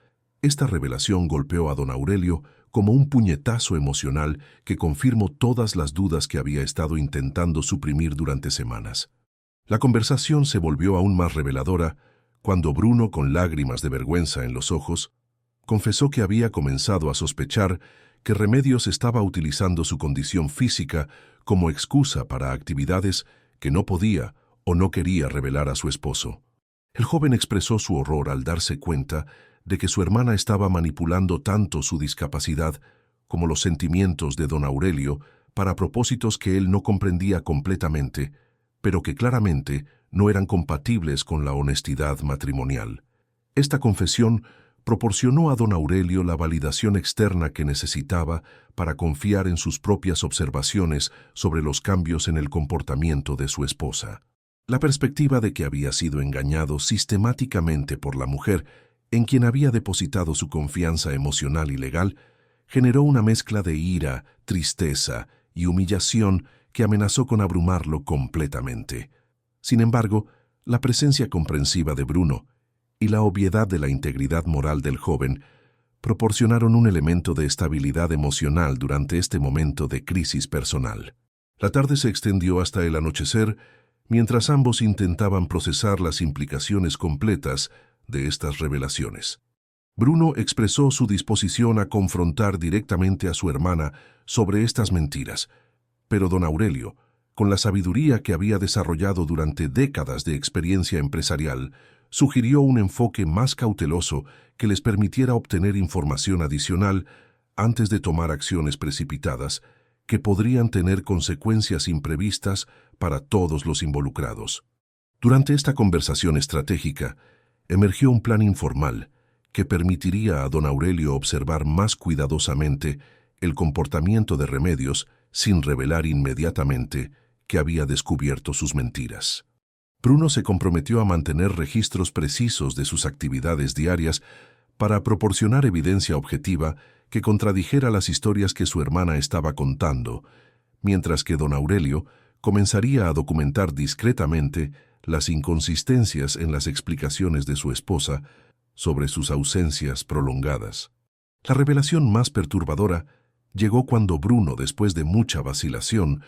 S1: Esta revelación golpeó a don Aurelio como un puñetazo emocional que confirmó todas las dudas que había estado intentando suprimir durante semanas. La conversación se volvió aún más reveladora cuando Bruno, con lágrimas de vergüenza en los ojos, confesó que había comenzado a sospechar que Remedios estaba utilizando su condición física como excusa para actividades que no podía o no quería revelar a su esposo. El joven expresó su horror al darse cuenta de que su hermana estaba manipulando tanto su discapacidad como los sentimientos de don Aurelio para propósitos que él no comprendía completamente, pero que claramente no eran compatibles con la honestidad matrimonial. Esta confesión proporcionó a don Aurelio la validación externa que necesitaba para confiar en sus propias observaciones sobre los cambios en el comportamiento de su esposa. La perspectiva de que había sido engañado sistemáticamente por la mujer en quien había depositado su confianza emocional y legal generó una mezcla de ira, tristeza y humillación que amenazó con abrumarlo completamente. Sin embargo, la presencia comprensiva de Bruno y la obviedad de la integridad moral del joven proporcionaron un elemento de estabilidad emocional durante este momento de crisis personal. La tarde se extendió hasta el anochecer, mientras ambos intentaban procesar las implicaciones completas de estas revelaciones. Bruno expresó su disposición a confrontar directamente a su hermana sobre estas mentiras, pero don Aurelio, con la sabiduría que había desarrollado durante décadas de experiencia empresarial, sugirió un enfoque más cauteloso que les permitiera obtener información adicional antes de tomar acciones precipitadas que podrían tener consecuencias imprevistas para todos los involucrados. Durante esta conversación estratégica, emergió un plan informal que permitiría a don Aurelio observar más cuidadosamente el comportamiento de Remedios sin revelar inmediatamente que había descubierto sus mentiras. Bruno se comprometió a mantener registros precisos de sus actividades diarias para proporcionar evidencia objetiva que contradijera las historias que su hermana estaba contando, mientras que don Aurelio comenzaría a documentar discretamente las inconsistencias en las explicaciones de su esposa sobre sus ausencias prolongadas. La revelación más perturbadora llegó cuando Bruno, después de mucha vacilación,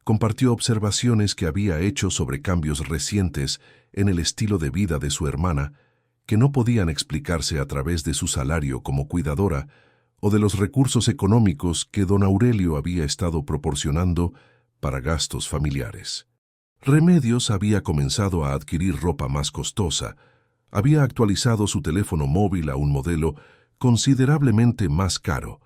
S1: compartió observaciones que había hecho sobre cambios recientes en el estilo de vida de su hermana, que no podían explicarse a través de su salario como cuidadora o de los recursos económicos que don Aurelio había estado proporcionando para gastos familiares. Remedios había comenzado a adquirir ropa más costosa, había actualizado su teléfono móvil a un modelo considerablemente más caro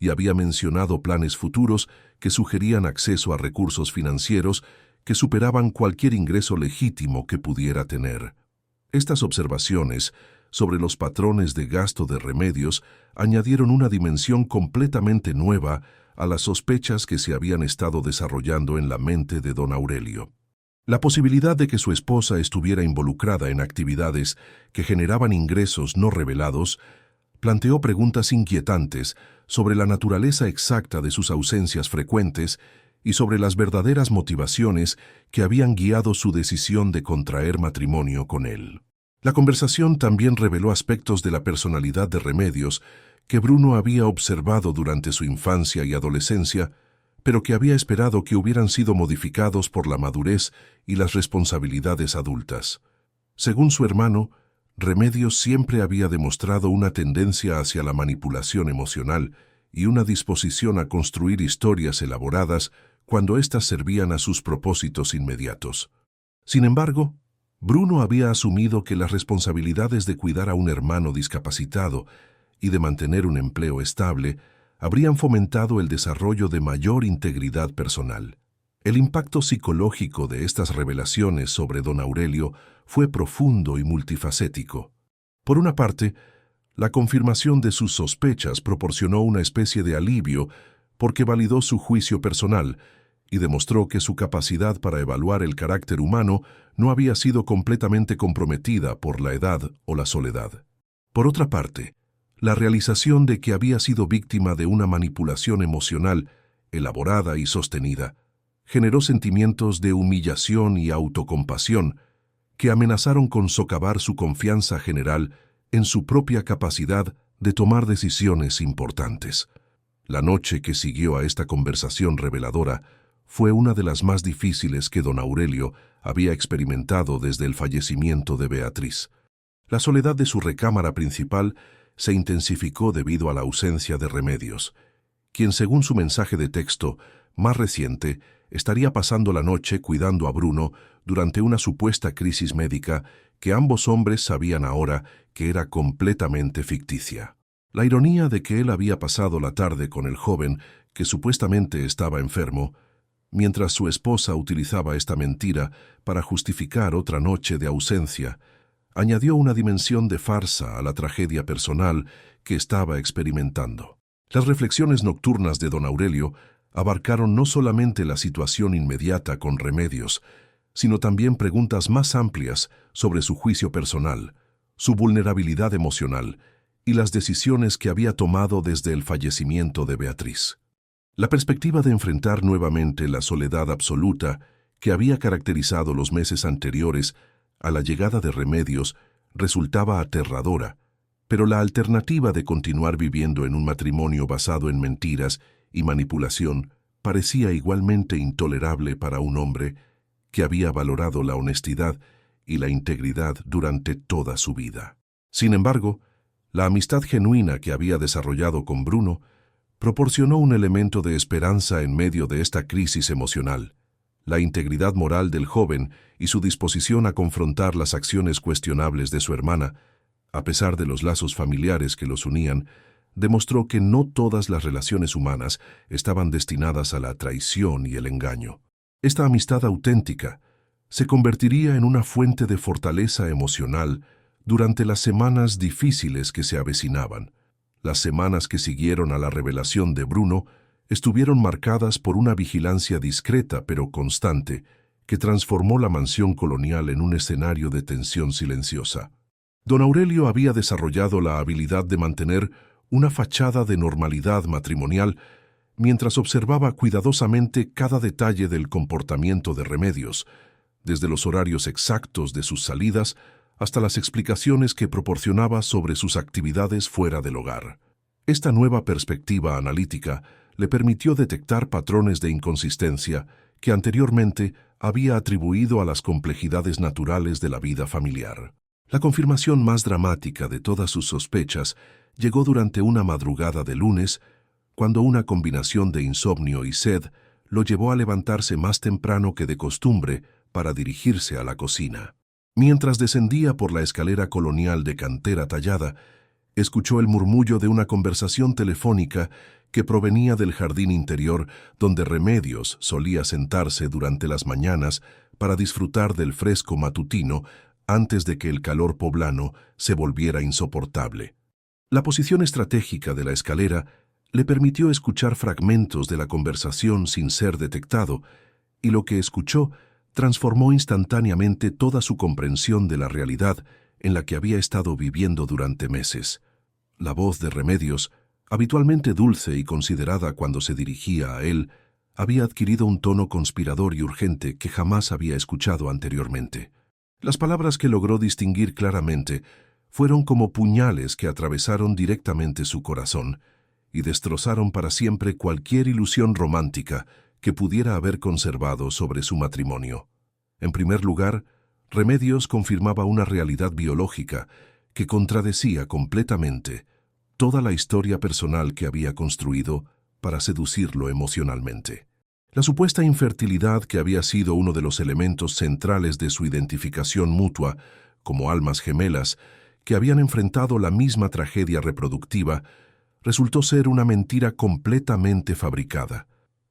S1: y había mencionado planes futuros que sugerían acceso a recursos financieros que superaban cualquier ingreso legítimo que pudiera tener. Estas observaciones sobre los patrones de gasto de Remedios añadieron una dimensión completamente nueva a las sospechas que se habían estado desarrollando en la mente de don Aurelio. La posibilidad de que su esposa estuviera involucrada en actividades que generaban ingresos no revelados planteó preguntas inquietantes sobre la naturaleza exacta de sus ausencias frecuentes y sobre las verdaderas motivaciones que habían guiado su decisión de contraer matrimonio con él. La conversación también reveló aspectos de la personalidad de Remedios que Bruno había observado durante su infancia y adolescencia, pero que había esperado que hubieran sido modificados por la madurez y las responsabilidades adultas. Según su hermano, Remedios siempre había demostrado una tendencia hacia la manipulación emocional y una disposición a construir historias elaboradas cuando éstas servían a sus propósitos inmediatos. Sin embargo, Bruno había asumido que las responsabilidades de cuidar a un hermano discapacitado y de mantener un empleo estable habrían fomentado el desarrollo de mayor integridad personal. El impacto psicológico de estas revelaciones sobre don Aurelio fue profundo y multifacético. Por una parte, la confirmación de sus sospechas proporcionó una especie de alivio porque validó su juicio personal y demostró que su capacidad para evaluar el carácter humano no había sido completamente comprometida por la edad o la soledad. Por otra parte, la realización de que había sido víctima de una manipulación emocional elaborada y sostenida generó sentimientos de humillación y autocompasión que amenazaron con socavar su confianza general en su propia capacidad de tomar decisiones importantes. La noche que siguió a esta conversación reveladora fue una de las más difíciles que don Aurelio había experimentado desde el fallecimiento de Beatriz. La soledad de su recámara principal se intensificó debido a la ausencia de Remedios, quien, según su mensaje de texto más reciente, estaría pasando la noche cuidando a Bruno durante una supuesta crisis médica que ambos hombres sabían ahora que era completamente ficticia. La ironía de que él había pasado la tarde con el joven que supuestamente estaba enfermo, mientras su esposa utilizaba esta mentira para justificar otra noche de ausencia, añadió una dimensión de farsa a la tragedia personal que estaba experimentando. Las reflexiones nocturnas de don Aurelio abarcaron no solamente la situación inmediata con Remedios, sino también preguntas más amplias sobre su juicio personal, su vulnerabilidad emocional y las decisiones que había tomado desde el fallecimiento de Beatriz. La perspectiva de enfrentar nuevamente la soledad absoluta que había caracterizado los meses anteriores a la llegada de Remedios resultaba aterradora, Pero la alternativa de continuar viviendo en un matrimonio basado en mentiras y manipulación parecía igualmente intolerable para un hombre que había valorado la honestidad y la integridad durante toda su vida. Sin embargo, la amistad genuina que había desarrollado con Bruno proporcionó un elemento de esperanza en medio de esta crisis emocional. La integridad moral del joven y su disposición a confrontar las acciones cuestionables de su hermana, a pesar de los lazos familiares que los unían, demostró que no todas las relaciones humanas estaban destinadas a la traición y el engaño. Esta amistad auténtica se convertiría en una fuente de fortaleza emocional durante las semanas difíciles que se avecinaban. Las semanas que siguieron a la revelación de Bruno estuvieron marcadas por una vigilancia discreta pero constante que transformó la mansión colonial en un escenario de tensión silenciosa. Don Aurelio había desarrollado la habilidad de mantener una fachada de normalidad matrimonial mientras observaba cuidadosamente cada detalle del comportamiento de Remedios, desde los horarios exactos de sus salidas hasta las explicaciones que proporcionaba sobre sus actividades fuera del hogar. Esta nueva perspectiva analítica le permitió detectar patrones de inconsistencia que anteriormente había atribuido a las complejidades naturales de la vida familiar. La confirmación más dramática de todas sus sospechas llegó durante una madrugada de lunes, cuando una combinación de insomnio y sed lo llevó a levantarse más temprano que de costumbre para dirigirse a la cocina. Mientras descendía por la escalera colonial de cantera tallada, escuchó el murmullo de una conversación telefónica que provenía del jardín interior donde Remedios solía sentarse durante las mañanas para disfrutar del fresco matutino antes de que el calor poblano se volviera insoportable. La posición estratégica de la escalera le permitió escuchar fragmentos de la conversación sin ser detectado, y lo que escuchó transformó instantáneamente toda su comprensión de la realidad en la que había estado viviendo durante meses. La voz de Remedios, habitualmente dulce y considerada cuando se dirigía a él, había adquirido un tono conspirador y urgente que jamás había escuchado anteriormente. Las palabras que logró distinguir claramente fueron como puñales que atravesaron directamente su corazón y destrozaron para siempre cualquier ilusión romántica que pudiera haber conservado sobre su matrimonio. En primer lugar, Remedios confirmaba una realidad biológica que contradecía completamente toda la historia personal que había construido para seducirlo emocionalmente. La supuesta infertilidad, que había sido uno de los elementos centrales de su identificación mutua como almas gemelas que habían enfrentado la misma tragedia reproductiva, resultó ser una mentira completamente fabricada.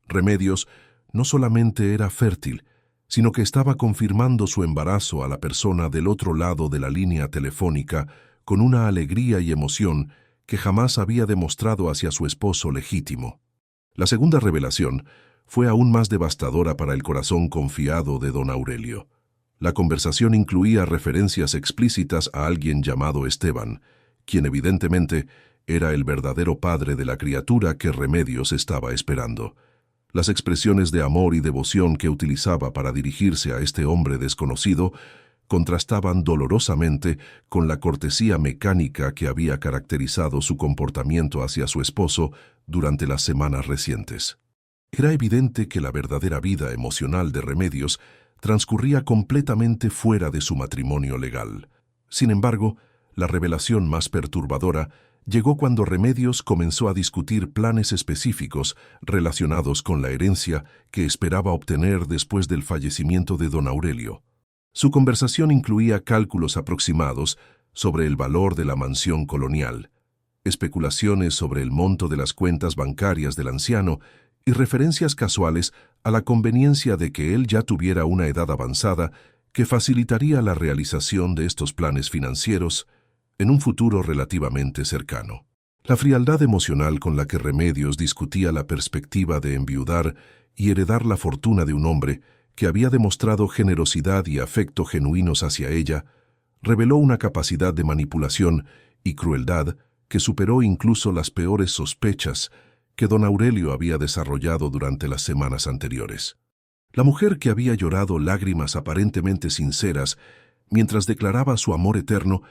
S1: Remedios no solamente era fértil, sino que estaba confirmando su embarazo a la persona del otro lado de la línea telefónica con una alegría y emoción que jamás había demostrado hacia su esposo legítimo. La segunda revelación fue aún más devastadora para el corazón confiado de don Aurelio. La conversación incluía referencias explícitas a alguien llamado Esteban, quien evidentemente era el verdadero padre de la criatura que Remedios estaba esperando. Las expresiones de amor y devoción que utilizaba para dirigirse a este hombre desconocido contrastaban dolorosamente con la cortesía mecánica que había caracterizado su comportamiento hacia su esposo durante las semanas recientes. Era evidente que la verdadera vida emocional de Remedios transcurría completamente fuera de su matrimonio legal. Sin embargo, la revelación más perturbadora llegó cuando Remedios comenzó a discutir planes específicos relacionados con la herencia que esperaba obtener después del fallecimiento de don Aurelio. Su conversación incluía cálculos aproximados sobre el valor de la mansión colonial, especulaciones sobre el monto de las cuentas bancarias del anciano y referencias casuales a la conveniencia de que él ya tuviera una edad avanzada que facilitaría la realización de estos planes financieros en un futuro relativamente cercano. La frialdad emocional con la que Remedios discutía la perspectiva de enviudar y heredar la fortuna de un hombre que había demostrado generosidad y afecto genuinos hacia ella, reveló una capacidad de manipulación y crueldad que superó incluso las peores sospechas que don Aurelio había desarrollado durante las semanas anteriores. La mujer que había llorado lágrimas aparentemente sinceras mientras declaraba su amor eterno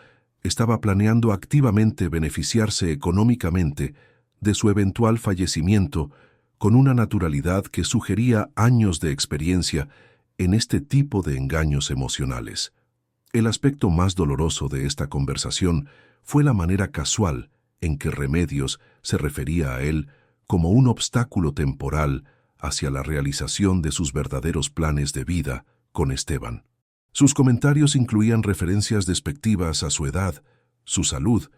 S1: Estaba planeando activamente beneficiarse económicamente de su eventual fallecimiento con una naturalidad que sugería años de experiencia en este tipo de engaños emocionales. El aspecto más doloroso de esta conversación fue la manera casual en que Remedios se refería a él como un obstáculo temporal hacia la realización de sus verdaderos planes de vida con Esteban. Sus comentarios incluían referencias despectivas a su edad, su salud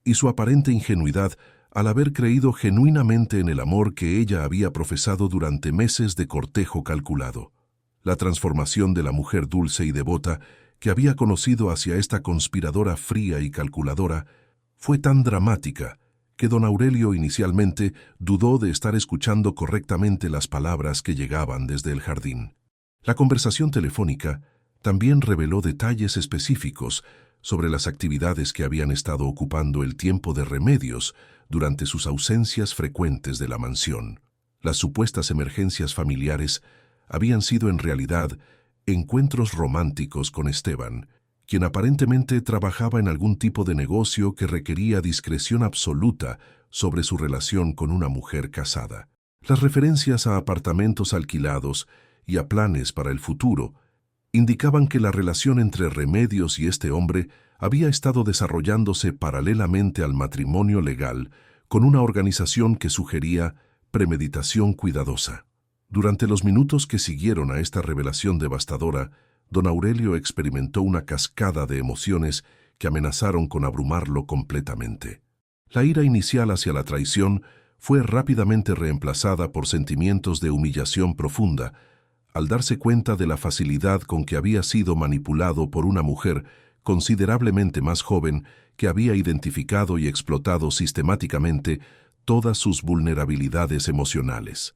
S1: y su aparente ingenuidad al haber creído genuinamente en el amor que ella había profesado durante meses de cortejo calculado. La transformación de la mujer dulce y devota que había conocido hacia esta conspiradora fría y calculadora fue tan dramática que don Aurelio inicialmente dudó de estar escuchando correctamente las palabras que llegaban desde el jardín. La conversación telefónica también reveló detalles específicos sobre las actividades que habían estado ocupando el tiempo de Remedios durante sus ausencias frecuentes de la mansión. Las supuestas emergencias familiares habían sido en realidad encuentros románticos con Esteban, quien aparentemente trabajaba en algún tipo de negocio que requería discreción absoluta sobre su relación con una mujer casada. Las referencias a apartamentos alquilados y a planes para el futuro indicaban que la relación entre Remedios y este hombre había estado desarrollándose paralelamente al matrimonio legal con una organización que sugería premeditación cuidadosa. Durante los minutos que siguieron a esta revelación devastadora, don Aurelio experimentó una cascada de emociones que amenazaron con abrumarlo completamente. La ira inicial hacia la traición fue rápidamente reemplazada por sentimientos de humillación profunda, al darse cuenta de la facilidad con que había sido manipulado por una mujer considerablemente más joven que había identificado y explotado sistemáticamente todas sus vulnerabilidades emocionales.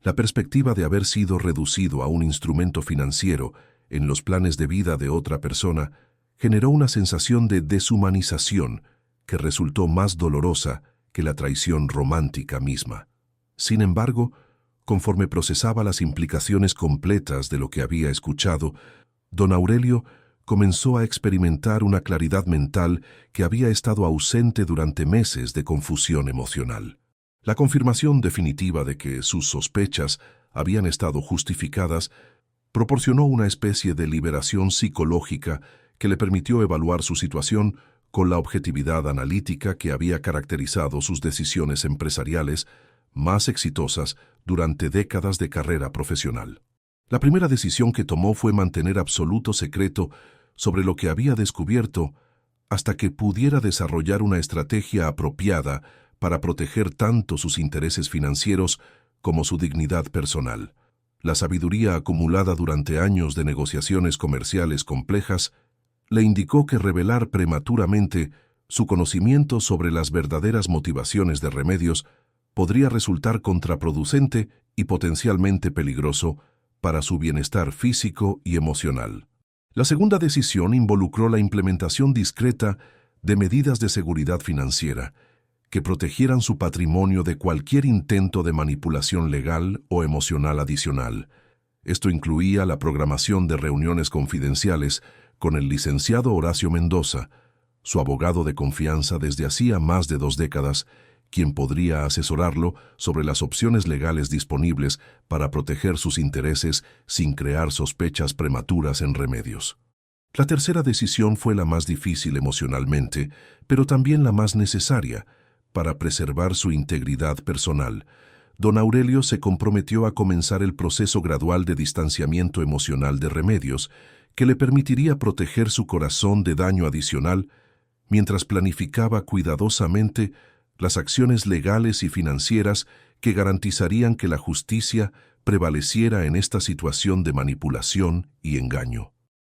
S1: La perspectiva de haber sido reducido a un instrumento financiero en los planes de vida de otra persona generó una sensación de deshumanización que resultó más dolorosa que la traición romántica misma. Sin embargo, conforme procesaba las implicaciones completas de lo que había escuchado, don Aurelio comenzó a experimentar una claridad mental que había estado ausente durante meses de confusión emocional. La confirmación definitiva de que sus sospechas habían estado justificadas proporcionó una especie de liberación psicológica que le permitió evaluar su situación con la objetividad analítica que había caracterizado sus decisiones empresariales más exitosas durante décadas de carrera profesional. La primera decisión que tomó fue mantener absoluto secreto sobre lo que había descubierto hasta que pudiera desarrollar una estrategia apropiada para proteger tanto sus intereses financieros como su dignidad personal. La sabiduría acumulada durante años de negociaciones comerciales complejas le indicó que revelar prematuramente su conocimiento sobre las verdaderas motivaciones de Remedios podría resultar contraproducente y potencialmente peligroso para su bienestar físico y emocional. La segunda decisión involucró la implementación discreta de medidas de seguridad financiera que protegieran su patrimonio de cualquier intento de manipulación legal o emocional adicional. Esto incluía la programación de reuniones confidenciales con el licenciado Horacio Mendoza, su abogado de confianza desde hacía más de 2 décadas, quien podría asesorarlo sobre las opciones legales disponibles para proteger sus intereses sin crear sospechas prematuras en Remedios. La tercera decisión fue la más difícil emocionalmente, pero también la más necesaria para preservar su integridad personal. Don Aurelio se comprometió a comenzar el proceso gradual de distanciamiento emocional de Remedios, que le permitiría proteger su corazón de daño adicional mientras planificaba cuidadosamente las acciones legales y financieras que garantizarían que la justicia prevaleciera en esta situación de manipulación y engaño.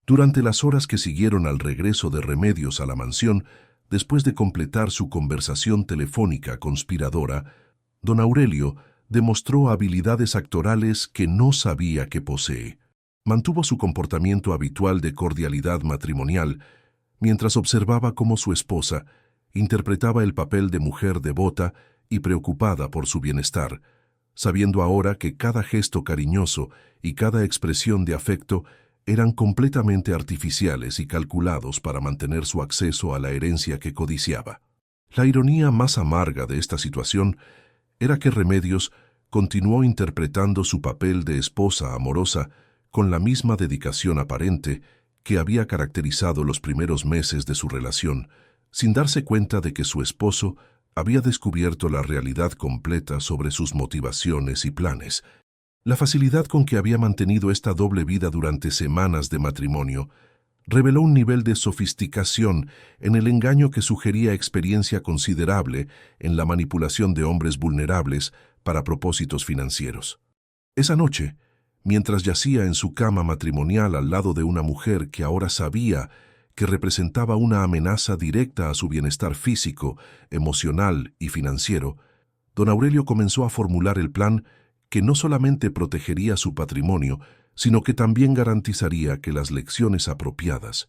S1: Durante las horas que siguieron al regreso de Remedios a la mansión, después de completar su conversación telefónica conspiradora, don Aurelio demostró habilidades actorales que no sabía que posee. Mantuvo su comportamiento habitual de cordialidad matrimonial mientras observaba cómo su esposa interpretaba el papel de mujer devota y preocupada por su bienestar, sabiendo ahora que cada gesto cariñoso y cada expresión de afecto eran completamente artificiales y calculados para mantener su acceso a la herencia que codiciaba. La ironía más amarga de esta situación era que Remedios continuó interpretando su papel de esposa amorosa con la misma dedicación aparente que había caracterizado los primeros meses de su relación, sin darse cuenta de que su esposo había descubierto la realidad completa sobre sus motivaciones y planes. La facilidad con que había mantenido esta doble vida durante semanas de matrimonio reveló un nivel de sofisticación en el engaño que sugería experiencia considerable en la manipulación de hombres vulnerables para propósitos financieros. Esa noche, mientras yacía en su cama matrimonial al lado de una mujer que ahora sabía que representaba una amenaza directa a su bienestar físico, emocional y financiero, don Aurelio comenzó a formular el plan que no solamente protegería su patrimonio, sino que también garantizaría que las lecciones apropiadas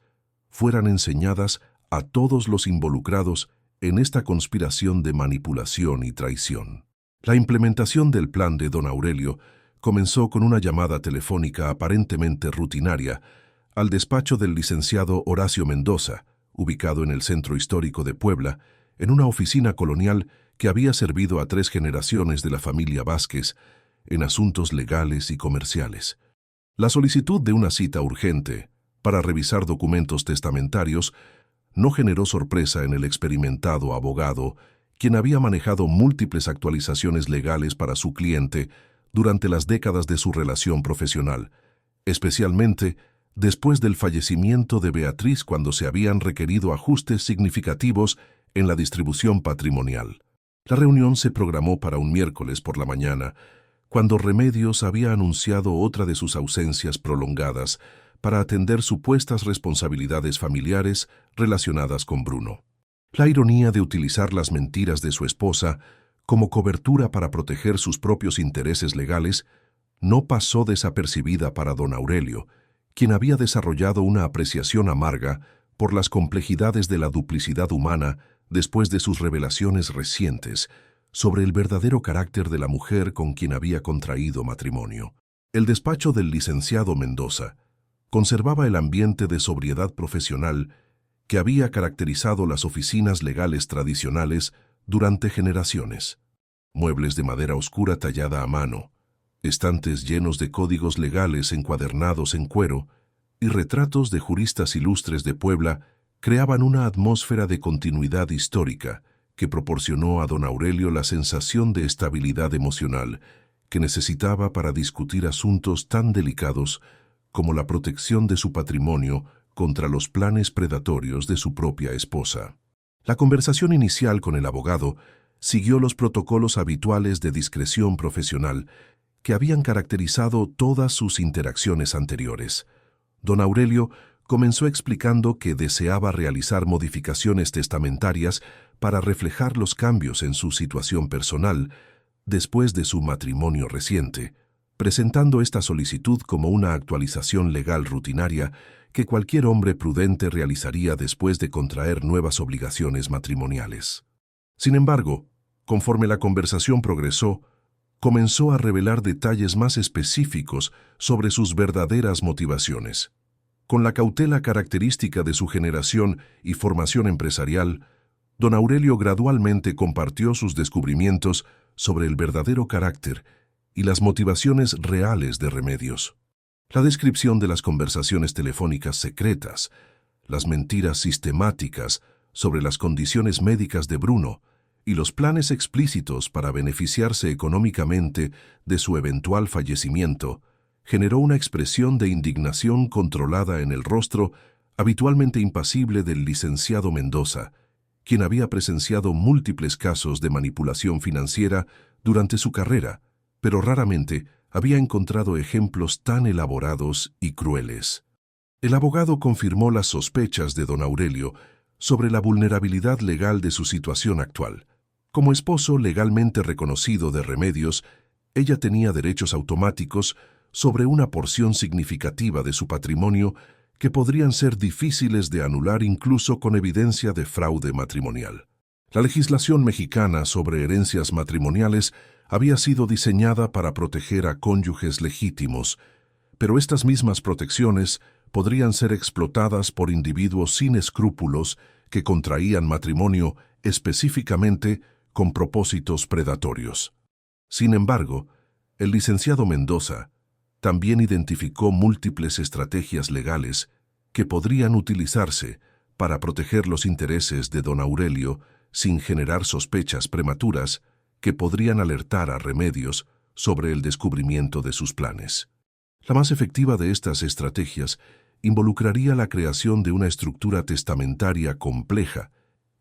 S1: fueran enseñadas a todos los involucrados en esta conspiración de manipulación y traición. La implementación del plan de don Aurelio comenzó con una llamada telefónica aparentemente rutinaria al despacho del licenciado Horacio Mendoza, ubicado en el centro histórico de Puebla, en una oficina colonial que había servido a 3 generaciones de la familia Vázquez en asuntos legales y comerciales. La solicitud de una cita urgente para revisar documentos testamentarios no generó sorpresa en el experimentado abogado, quien había manejado múltiples actualizaciones legales para su cliente durante las décadas de su relación profesional, especialmente después del fallecimiento de Beatriz, cuando se habían requerido ajustes significativos en la distribución patrimonial. La reunión se programó para un miércoles por la mañana, cuando Remedios había anunciado otra de sus ausencias prolongadas para atender supuestas responsabilidades familiares relacionadas con Bruno. La ironía de utilizar las mentiras de su esposa como cobertura para proteger sus propios intereses legales no pasó desapercibida para don Aurelio, quien había desarrollado una apreciación amarga por las complejidades de la duplicidad humana después de sus revelaciones recientes sobre el verdadero carácter de la mujer con quien había contraído matrimonio. El despacho del licenciado Mendoza conservaba el ambiente de sobriedad profesional que había caracterizado las oficinas legales tradicionales durante generaciones. Muebles de madera oscura tallada a mano, estantes llenos de códigos legales encuadernados en cuero y retratos de juristas ilustres de Puebla creaban una atmósfera de continuidad histórica que proporcionó a don Aurelio la sensación de estabilidad emocional que necesitaba para discutir asuntos tan delicados como la protección de su patrimonio contra los planes predatorios de su propia esposa. La conversación inicial con el abogado siguió los protocolos habituales de discreción profesional que habían caracterizado todas sus interacciones anteriores. Don Aurelio comenzó explicando que deseaba realizar modificaciones testamentarias para reflejar los cambios en su situación personal después de su matrimonio reciente, presentando esta solicitud como una actualización legal rutinaria que cualquier hombre prudente realizaría después de contraer nuevas obligaciones matrimoniales. Sin embargo, conforme la conversación progresó, comenzó a revelar detalles más específicos sobre sus verdaderas motivaciones. Con la cautela característica de su generación y formación empresarial, don Aurelio gradualmente compartió sus descubrimientos sobre el verdadero carácter y las motivaciones reales de Remedios. La descripción de las conversaciones telefónicas secretas, las mentiras sistemáticas sobre las condiciones médicas de Bruno y los planes explícitos para beneficiarse económicamente de su eventual fallecimiento, generó una expresión de indignación controlada en el rostro habitualmente impasible del licenciado Mendoza, quien había presenciado múltiples casos de manipulación financiera durante su carrera, pero raramente había encontrado ejemplos tan elaborados y crueles. El abogado confirmó las sospechas de don Aurelio sobre la vulnerabilidad legal de su situación actual. Como esposo legalmente reconocido de Remedios, ella tenía derechos automáticos sobre una porción significativa de su patrimonio que podrían ser difíciles de anular incluso con evidencia de fraude matrimonial. La legislación mexicana sobre herencias matrimoniales había sido diseñada para proteger a cónyuges legítimos, Pero estas mismas protecciones podrían ser explotadas por individuos sin escrúpulos que contraían matrimonio específicamente con propósitos predatorios. Sin embargo, el licenciado Mendoza también identificó múltiples estrategias legales que podrían utilizarse para proteger los intereses de don Aurelio sin generar sospechas prematuras que podrían alertar a Remedios sobre el descubrimiento de sus planes. La más efectiva de estas estrategias involucraría la creación de una estructura testamentaria compleja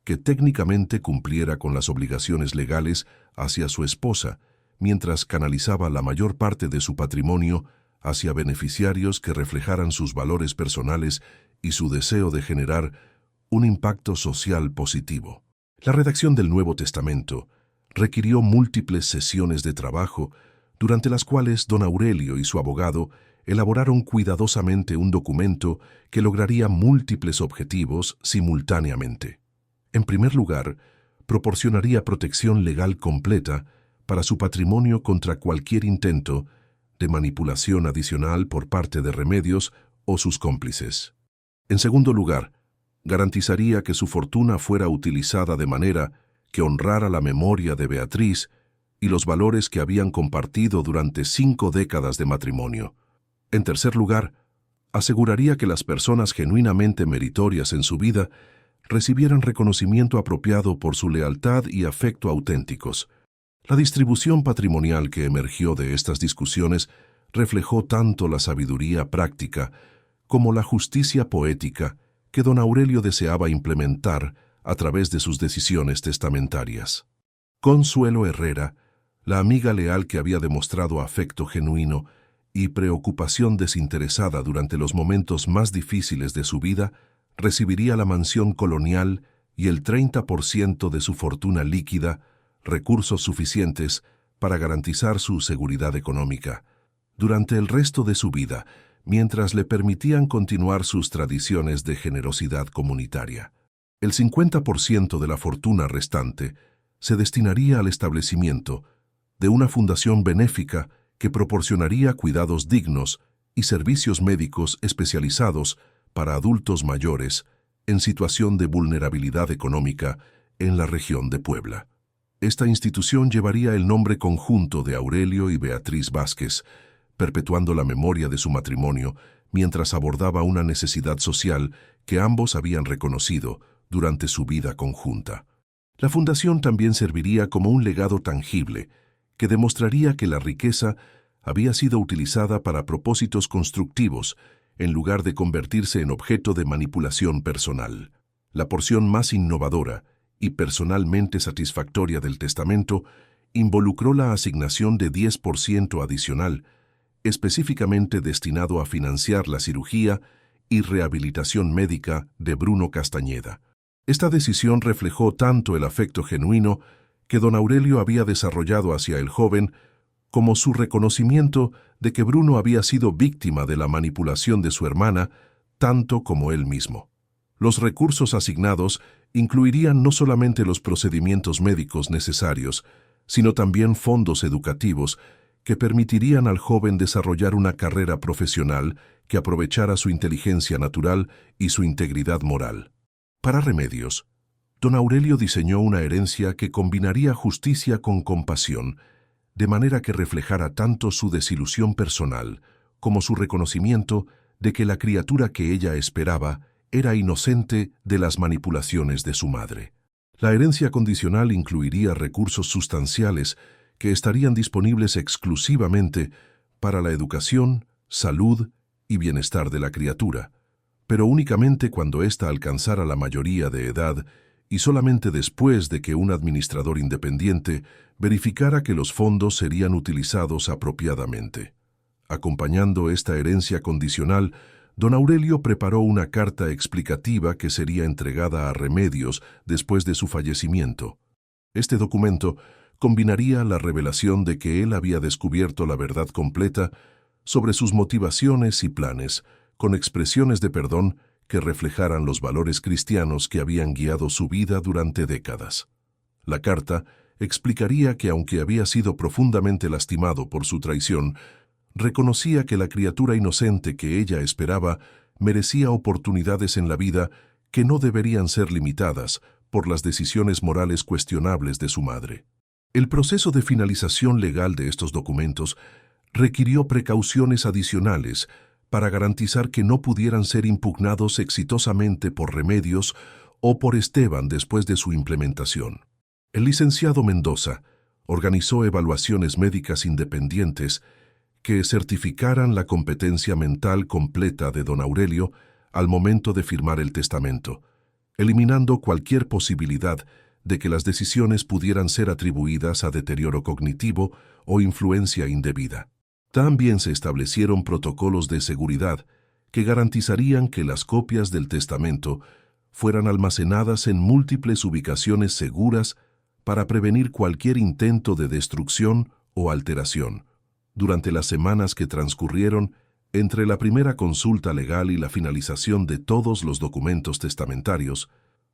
S1: que técnicamente cumpliera con las obligaciones legales hacia su esposa, mientras canalizaba la mayor parte de su patrimonio hacia beneficiarios que reflejaran sus valores personales y su deseo de generar un impacto social positivo. La redacción del Nuevo Testamento requirió múltiples sesiones de trabajo, durante las cuales don Aurelio y su abogado elaboraron cuidadosamente un documento que lograría múltiples objetivos simultáneamente. En primer lugar, proporcionaría protección legal completa para su patrimonio contra cualquier intento de manipulación adicional por parte de Remedios o sus cómplices. En segundo lugar, garantizaría que su fortuna fuera utilizada de manera que honrara la memoria de Beatriz y los valores que habían compartido durante 5 décadas de matrimonio. En tercer lugar, aseguraría que las personas genuinamente meritorias en su vida recibieran reconocimiento apropiado por su lealtad y afecto auténticos. La distribución patrimonial que emergió de estas discusiones reflejó tanto la sabiduría práctica como la justicia poética que don Aurelio deseaba implementar a través de sus decisiones testamentarias. Consuelo Herrera, la amiga leal que había demostrado afecto genuino y preocupación desinteresada durante los momentos más difíciles de su vida, recibiría la mansión colonial y el 30% de su fortuna líquida, recursos suficientes para garantizar su seguridad económica durante el resto de su vida, mientras le permitían continuar sus tradiciones de generosidad comunitaria. El 50% de la fortuna restante se destinaría al establecimiento de una fundación benéfica que proporcionaría cuidados dignos y servicios médicos especializados para adultos mayores en situación de vulnerabilidad económica en la región de Puebla. Esta institución llevaría el nombre conjunto de Aurelio y Beatriz Vázquez, perpetuando la memoria de su matrimonio mientras abordaba una necesidad social que ambos habían reconocido durante su vida conjunta. La fundación también serviría como un legado tangible que demostraría que la riqueza había sido utilizada para propósitos constructivos en lugar de convertirse en objeto de manipulación personal. La porción más innovadora y personalmente satisfactoria del testamento involucró la asignación de 10% adicional, específicamente destinado a financiar la cirugía y rehabilitación médica de Bruno Castañeda. Esta decisión reflejó tanto el afecto genuino que don Aurelio había desarrollado hacia el joven como su reconocimiento de que Bruno había sido víctima de la manipulación de su hermana, tanto como él mismo. Los recursos asignados incluirían no solamente los procedimientos médicos necesarios, sino también fondos educativos que permitirían al joven desarrollar una carrera profesional que aprovechara su inteligencia natural y su integridad moral. Para Remedios, don Aurelio diseñó una herencia que combinaría justicia con compasión, de manera que reflejara tanto su desilusión personal como su reconocimiento de que la criatura que ella esperaba era inocente de las manipulaciones de su madre. La herencia condicional incluiría recursos sustanciales que estarían disponibles exclusivamente para la educación, salud y bienestar de la criatura, pero únicamente cuando ésta alcanzara la mayoría de edad y solamente después de que un administrador independiente verificara que los fondos serían utilizados apropiadamente. Acompañando esta herencia condicional, don Aurelio preparó una carta explicativa que sería entregada a Remedios después de su fallecimiento. Este documento combinaría la revelación de que él había descubierto la verdad completa sobre sus motivaciones y planes, con expresiones de perdón que reflejaran los valores cristianos que habían guiado su vida durante décadas. La carta explicaría que aunque había sido profundamente lastimado por su traición, Reconocía que la criatura inocente que ella esperaba merecía oportunidades en la vida que no deberían ser limitadas por las decisiones morales cuestionables de su madre. El proceso de finalización legal de estos documentos requirió precauciones adicionales para garantizar que no pudieran ser impugnados exitosamente por Remedios o por Esteban después de su implementación. El licenciado Mendoza organizó evaluaciones médicas independientes que certificaran la competencia mental completa de don Aurelio al momento de firmar el testamento, eliminando cualquier posibilidad de que las decisiones pudieran ser atribuidas a deterioro cognitivo o influencia indebida. También se establecieron protocolos de seguridad que garantizarían que las copias del testamento fueran almacenadas en múltiples ubicaciones seguras para prevenir cualquier intento de destrucción o alteración. Durante las semanas que transcurrieron entre la primera consulta legal y la finalización de todos los documentos testamentarios,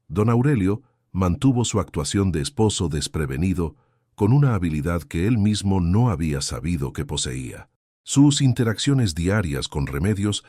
S1: don Aurelio mantuvo su actuación de esposo desprevenido con una habilidad que él mismo no había sabido que poseía. Sus interacciones diarias con Remedios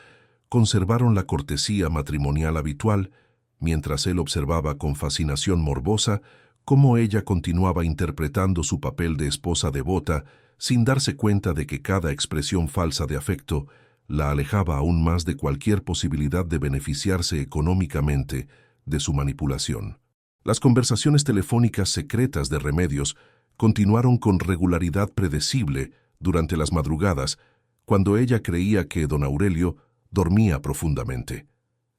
S1: conservaron la cortesía matrimonial habitual, mientras él observaba con fascinación morbosa cómo ella continuaba interpretando su papel de esposa devota sin darse cuenta de que cada expresión falsa de afecto la alejaba aún más de cualquier posibilidad de beneficiarse económicamente de su manipulación. Las conversaciones telefónicas secretas de Remedios continuaron con regularidad predecible durante las madrugadas, cuando ella creía que don Aurelio dormía profundamente.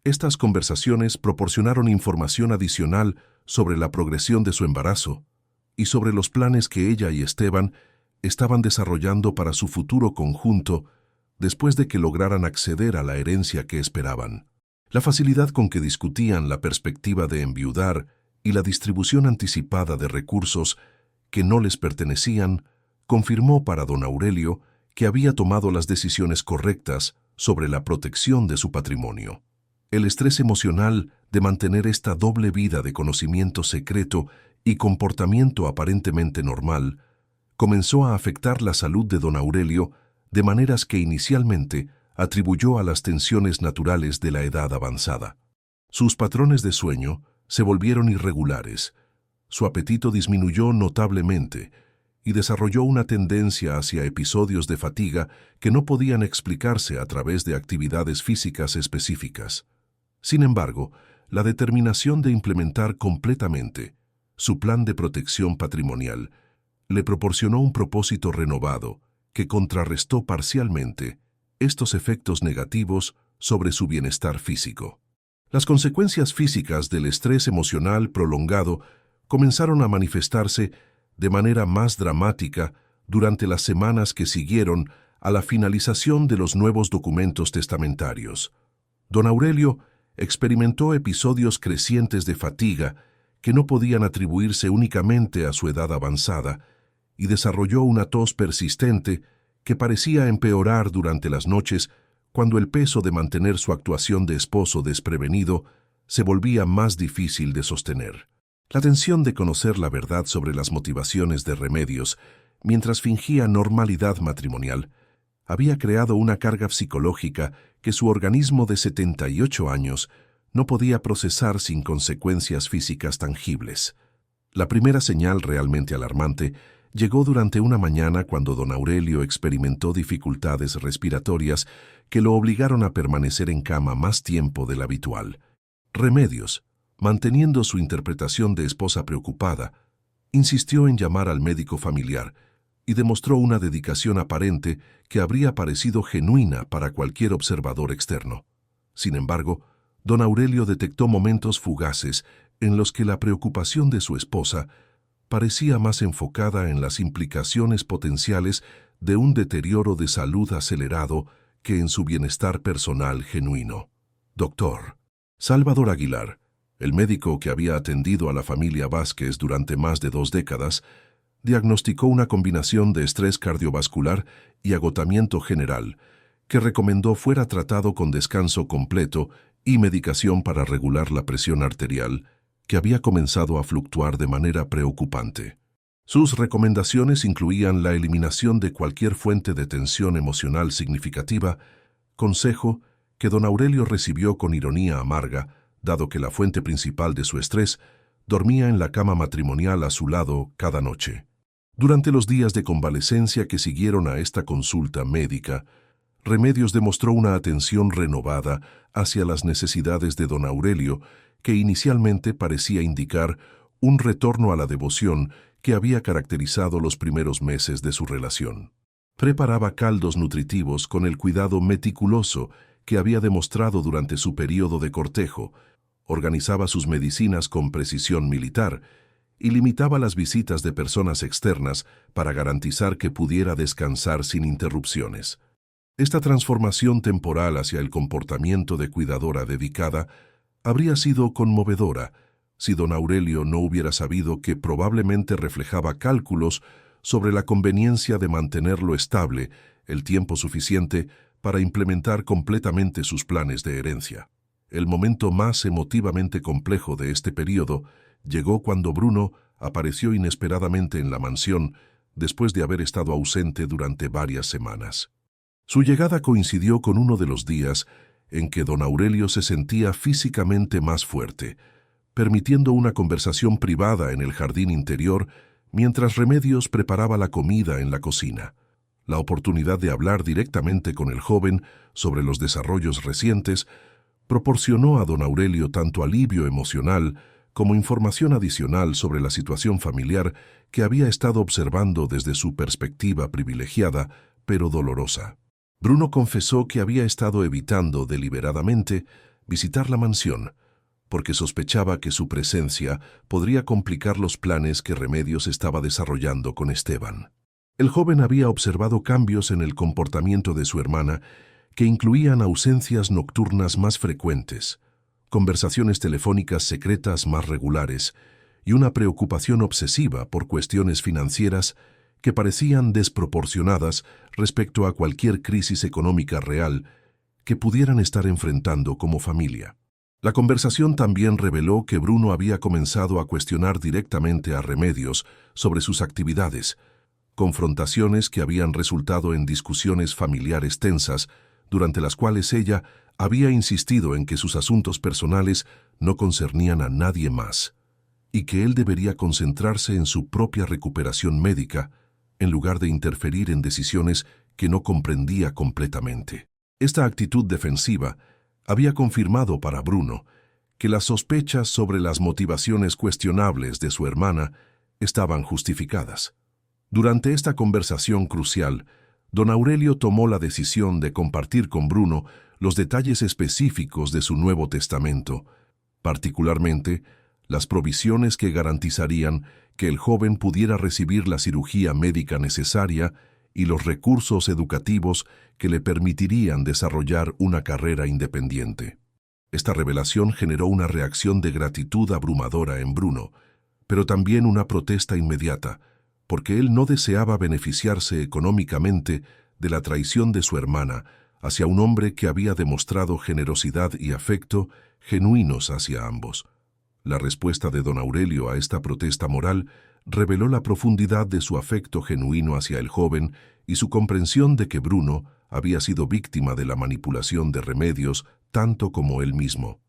S1: Estas conversaciones proporcionaron información adicional sobre la progresión de su embarazo y sobre los planes que ella y Esteban estaban desarrollando para su futuro conjunto después de que lograran acceder a la herencia que esperaban. La facilidad con que discutían la perspectiva de enviudar y la distribución anticipada de recursos que no les pertenecían confirmó para don Aurelio que había tomado las decisiones correctas sobre la protección de su patrimonio. El estrés emocional de mantener esta doble vida de conocimiento secreto y comportamiento aparentemente normal comenzó a afectar la salud de don Aurelio de maneras que inicialmente atribuyó a las tensiones naturales de la edad avanzada. Sus patrones de sueño se volvieron irregulares, su apetito disminuyó notablemente y desarrolló una tendencia hacia episodios de fatiga que no podían explicarse a través de actividades físicas específicas. Sin embargo, la determinación de implementar completamente su plan de protección patrimonial le proporcionó un propósito renovado que contrarrestó parcialmente estos efectos negativos sobre su bienestar físico. Las consecuencias físicas del estrés emocional prolongado comenzaron a manifestarse de manera más dramática durante las semanas que siguieron a la finalización de los nuevos documentos testamentarios. Don Aurelio experimentó episodios crecientes de fatiga que no podían atribuirse únicamente a su edad avanzada y desarrolló una tos persistente que parecía empeorar durante las noches cuando el peso de mantener su actuación de esposo desprevenido se volvía más difícil de sostener. La tensión de conocer la verdad sobre las motivaciones de Remedios mientras fingía normalidad matrimonial había creado una carga psicológica que su organismo de 78 años no podía procesar sin consecuencias físicas tangibles. La primera señal realmente alarmante llegó durante una mañana cuando don Aurelio experimentó dificultades respiratorias que lo obligaron a permanecer en cama más tiempo del habitual. Remedios, manteniendo su interpretación de esposa preocupada, insistió en llamar al médico familiar y demostró una dedicación aparente que habría parecido genuina para cualquier observador externo. Sin embargo, don Aurelio detectó momentos fugaces en los que la preocupación de su esposa parecía más enfocada en las implicaciones potenciales de un deterioro de salud acelerado que en su bienestar personal genuino. Dr. Salvador Aguilar, el médico que había atendido a la familia Vázquez durante más de 2 décadas, diagnosticó una combinación de estrés cardiovascular y agotamiento general, que recomendó fuera tratado con descanso completo y medicación para regular la presión arterial, que había comenzado a fluctuar de manera preocupante. Sus recomendaciones incluían la eliminación de cualquier fuente de tensión emocional significativa, consejo que don Aurelio recibió con ironía amarga, dado que la fuente principal de su estrés dormía en la cama matrimonial a su lado cada noche. Durante los días de convalecencia que siguieron a esta consulta médica, Remedios demostró una atención renovada hacia las necesidades de don Aurelio, que inicialmente parecía indicar un retorno a la devoción que había caracterizado los primeros meses de su relación. Preparaba caldos nutritivos con el cuidado meticuloso que había demostrado durante su período de cortejo, organizaba sus medicinas con precisión militar y limitaba las visitas de personas externas para garantizar que pudiera descansar sin interrupciones. Esta transformación temporal hacia el comportamiento de cuidadora dedicada habría sido conmovedora si don Aurelio no hubiera sabido que probablemente reflejaba cálculos sobre la conveniencia de mantenerlo estable el tiempo suficiente para implementar completamente sus planes de herencia. El momento más emotivamente complejo de este período llegó cuando Bruno apareció inesperadamente en la mansión después de haber estado ausente durante varias semanas. Su llegada coincidió con uno de los días en que don Aurelio se sentía físicamente más fuerte, permitiendo una conversación privada en el jardín interior mientras Remedios preparaba la comida en la cocina. La oportunidad de hablar directamente con el joven sobre los desarrollos recientes proporcionó a don Aurelio tanto alivio emocional como información adicional sobre la situación familiar que había estado observando desde su perspectiva privilegiada, pero dolorosa. Bruno confesó que había estado evitando deliberadamente visitar la mansión, porque sospechaba que su presencia podría complicar los planes que Remedios estaba desarrollando con Esteban. El joven había observado cambios en el comportamiento de su hermana que incluían ausencias nocturnas más frecuentes, conversaciones telefónicas secretas más regulares y una preocupación obsesiva por cuestiones financieras que parecían desproporcionadas respecto a cualquier crisis económica real que pudieran estar enfrentando como familia. La conversación también reveló que Bruno había comenzado a cuestionar directamente a Remedios sobre sus actividades, confrontaciones que habían resultado en discusiones familiares tensas, durante las cuales ella había insistido en que sus asuntos personales no concernían a nadie más, y que él debería concentrarse en su propia recuperación médica, en lugar de interferir en decisiones que no comprendía completamente. Esta actitud defensiva había confirmado para Bruno que las sospechas sobre las motivaciones cuestionables de su hermana estaban justificadas. Durante esta conversación crucial, don Aurelio tomó la decisión de compartir con Bruno los detalles específicos de su Nuevo Testamento, particularmente las provisiones que garantizarían que el joven pudiera recibir la cirugía médica necesaria y los recursos educativos que le permitirían desarrollar una carrera independiente. Esta revelación generó una reacción de gratitud abrumadora en Bruno, pero también una protesta inmediata, porque él no deseaba beneficiarse económicamente de la traición de su hermana hacia un hombre que había demostrado generosidad y afecto genuinos hacia ambos. La respuesta de don Aurelio a esta protesta moral reveló la profundidad de su afecto genuino hacia el joven y su comprensión de que Bruno había sido víctima de la manipulación de Remedios tanto como él mismo.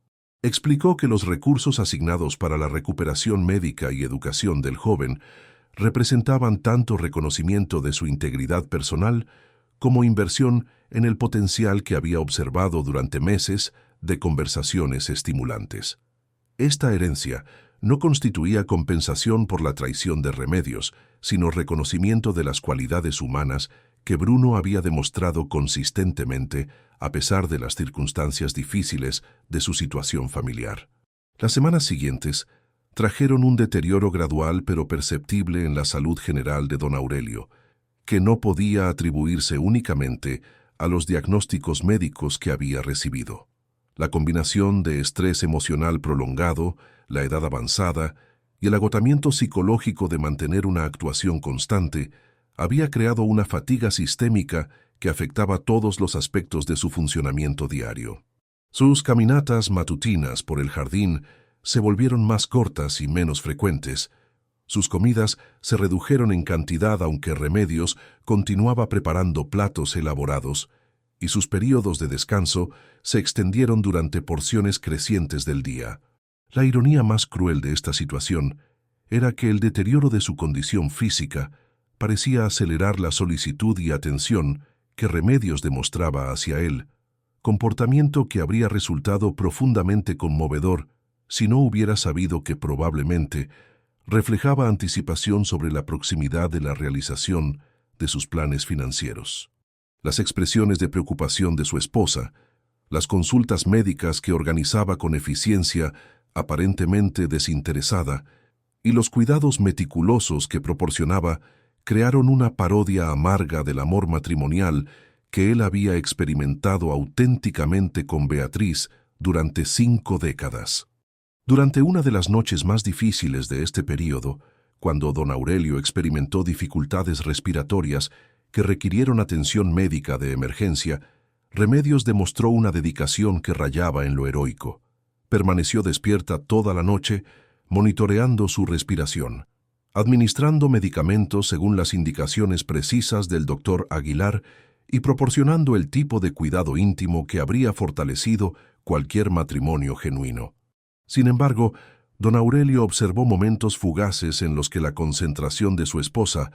S1: Explicó que los recursos asignados para la recuperación médica y educación del joven representaban tanto reconocimiento de su integridad personal como inversión en el potencial que había observado durante meses de conversaciones estimulantes. Esta herencia no constituía compensación por la traición de Remedios, sino reconocimiento de las cualidades humanas que Bruno había demostrado consistentemente a pesar de las circunstancias difíciles de su situación familiar. Las semanas siguientes trajeron un deterioro gradual pero perceptible en la salud general de don Aurelio, que no podía atribuirse únicamente a los diagnósticos médicos que había recibido. La combinación de estrés emocional prolongado, la edad avanzada y el agotamiento psicológico de mantener una actuación constante había creado una fatiga sistémica que afectaba todos los aspectos de su funcionamiento diario. Sus caminatas matutinas por el jardín se volvieron más cortas y menos frecuentes, Sus comidas se redujeron en cantidad, aunque Remedios continuaba preparando platos elaborados, y sus períodos de descanso se extendieron durante porciones crecientes del día. La ironía más cruel de esta situación era que el deterioro de su condición física parecía acelerar la solicitud y atención que Remedios demostraba hacia él, comportamiento que habría resultado profundamente conmovedor si no hubiera sabido que probablemente reflejaba anticipación sobre la proximidad de la realización de sus planes financieros. Las expresiones de preocupación de su esposa, las consultas médicas que organizaba con eficiencia aparentemente desinteresada, y los cuidados meticulosos que proporcionaba crearon una parodia amarga del amor matrimonial que él había experimentado auténticamente con Beatriz durante 5 décadas. Durante una de las noches más difíciles de este período, cuando don Aurelio experimentó dificultades respiratorias que requirieron atención médica de emergencia, Remedios demostró una dedicación que rayaba en lo heroico. Permaneció despierta toda la noche, monitoreando su respiración, administrando medicamentos según las indicaciones precisas del doctor Aguilar y proporcionando el tipo de cuidado íntimo que habría fortalecido cualquier matrimonio genuino. Sin embargo, don Aurelio observó momentos fugaces en los que la concentración de su esposa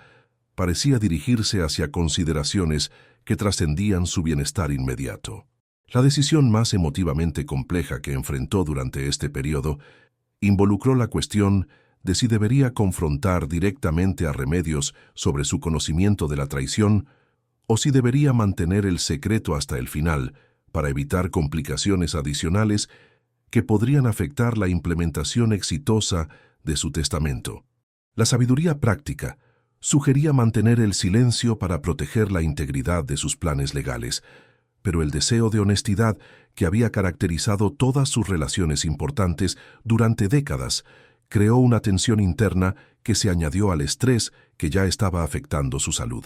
S1: parecía dirigirse hacia consideraciones que trascendían su bienestar inmediato. La decisión más emotivamente compleja que enfrentó durante este periodo involucró la cuestión de si debería confrontar directamente a Remedios sobre su conocimiento de la traición o si debería mantener el secreto hasta el final para evitar complicaciones adicionales que podrían afectar la implementación exitosa de su testamento. La sabiduría práctica sugería mantener el silencio para proteger la integridad de sus planes legales, pero el deseo de honestidad que había caracterizado todas sus relaciones importantes durante décadas creó una tensión interna que se añadió al estrés que ya estaba afectando su salud.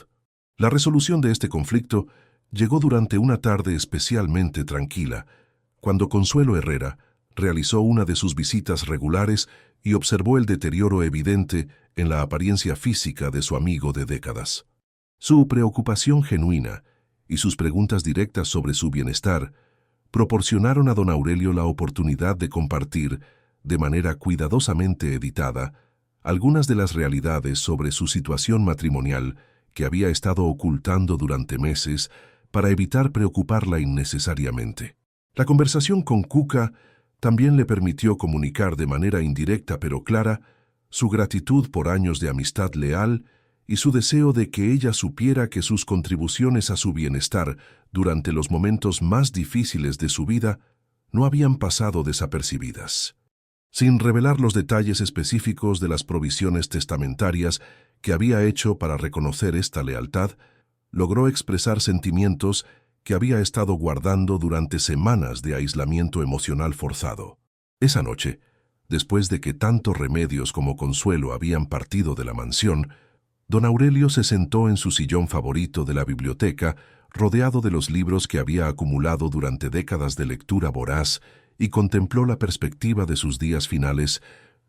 S1: La resolución de este conflicto llegó durante una tarde especialmente tranquila, cuando Consuelo Herrera realizó una de sus visitas regulares y observó el deterioro evidente en la apariencia física de su amigo de décadas. Su preocupación genuina y sus preguntas directas sobre su bienestar proporcionaron a don Aurelio la oportunidad de compartir, de manera cuidadosamente editada, algunas de las realidades sobre su situación matrimonial que había estado ocultando durante meses para evitar preocuparla innecesariamente. La conversación con Cuca también le permitió comunicar de manera indirecta pero clara su gratitud por años de amistad leal y su deseo de que ella supiera que sus contribuciones a su bienestar durante los momentos más difíciles de su vida no habían pasado desapercibidas. Sin revelar los detalles específicos de las provisiones testamentarias que había hecho para reconocer esta lealtad, logró expresar sentimientos que había estado guardando durante semanas de aislamiento emocional forzado. Esa noche, después de que tanto Remedios como Consuelo habían partido de la mansión, don Aurelio se sentó en su sillón favorito de la biblioteca, rodeado de los libros que había acumulado durante décadas de lectura voraz, y contempló la perspectiva de sus días finales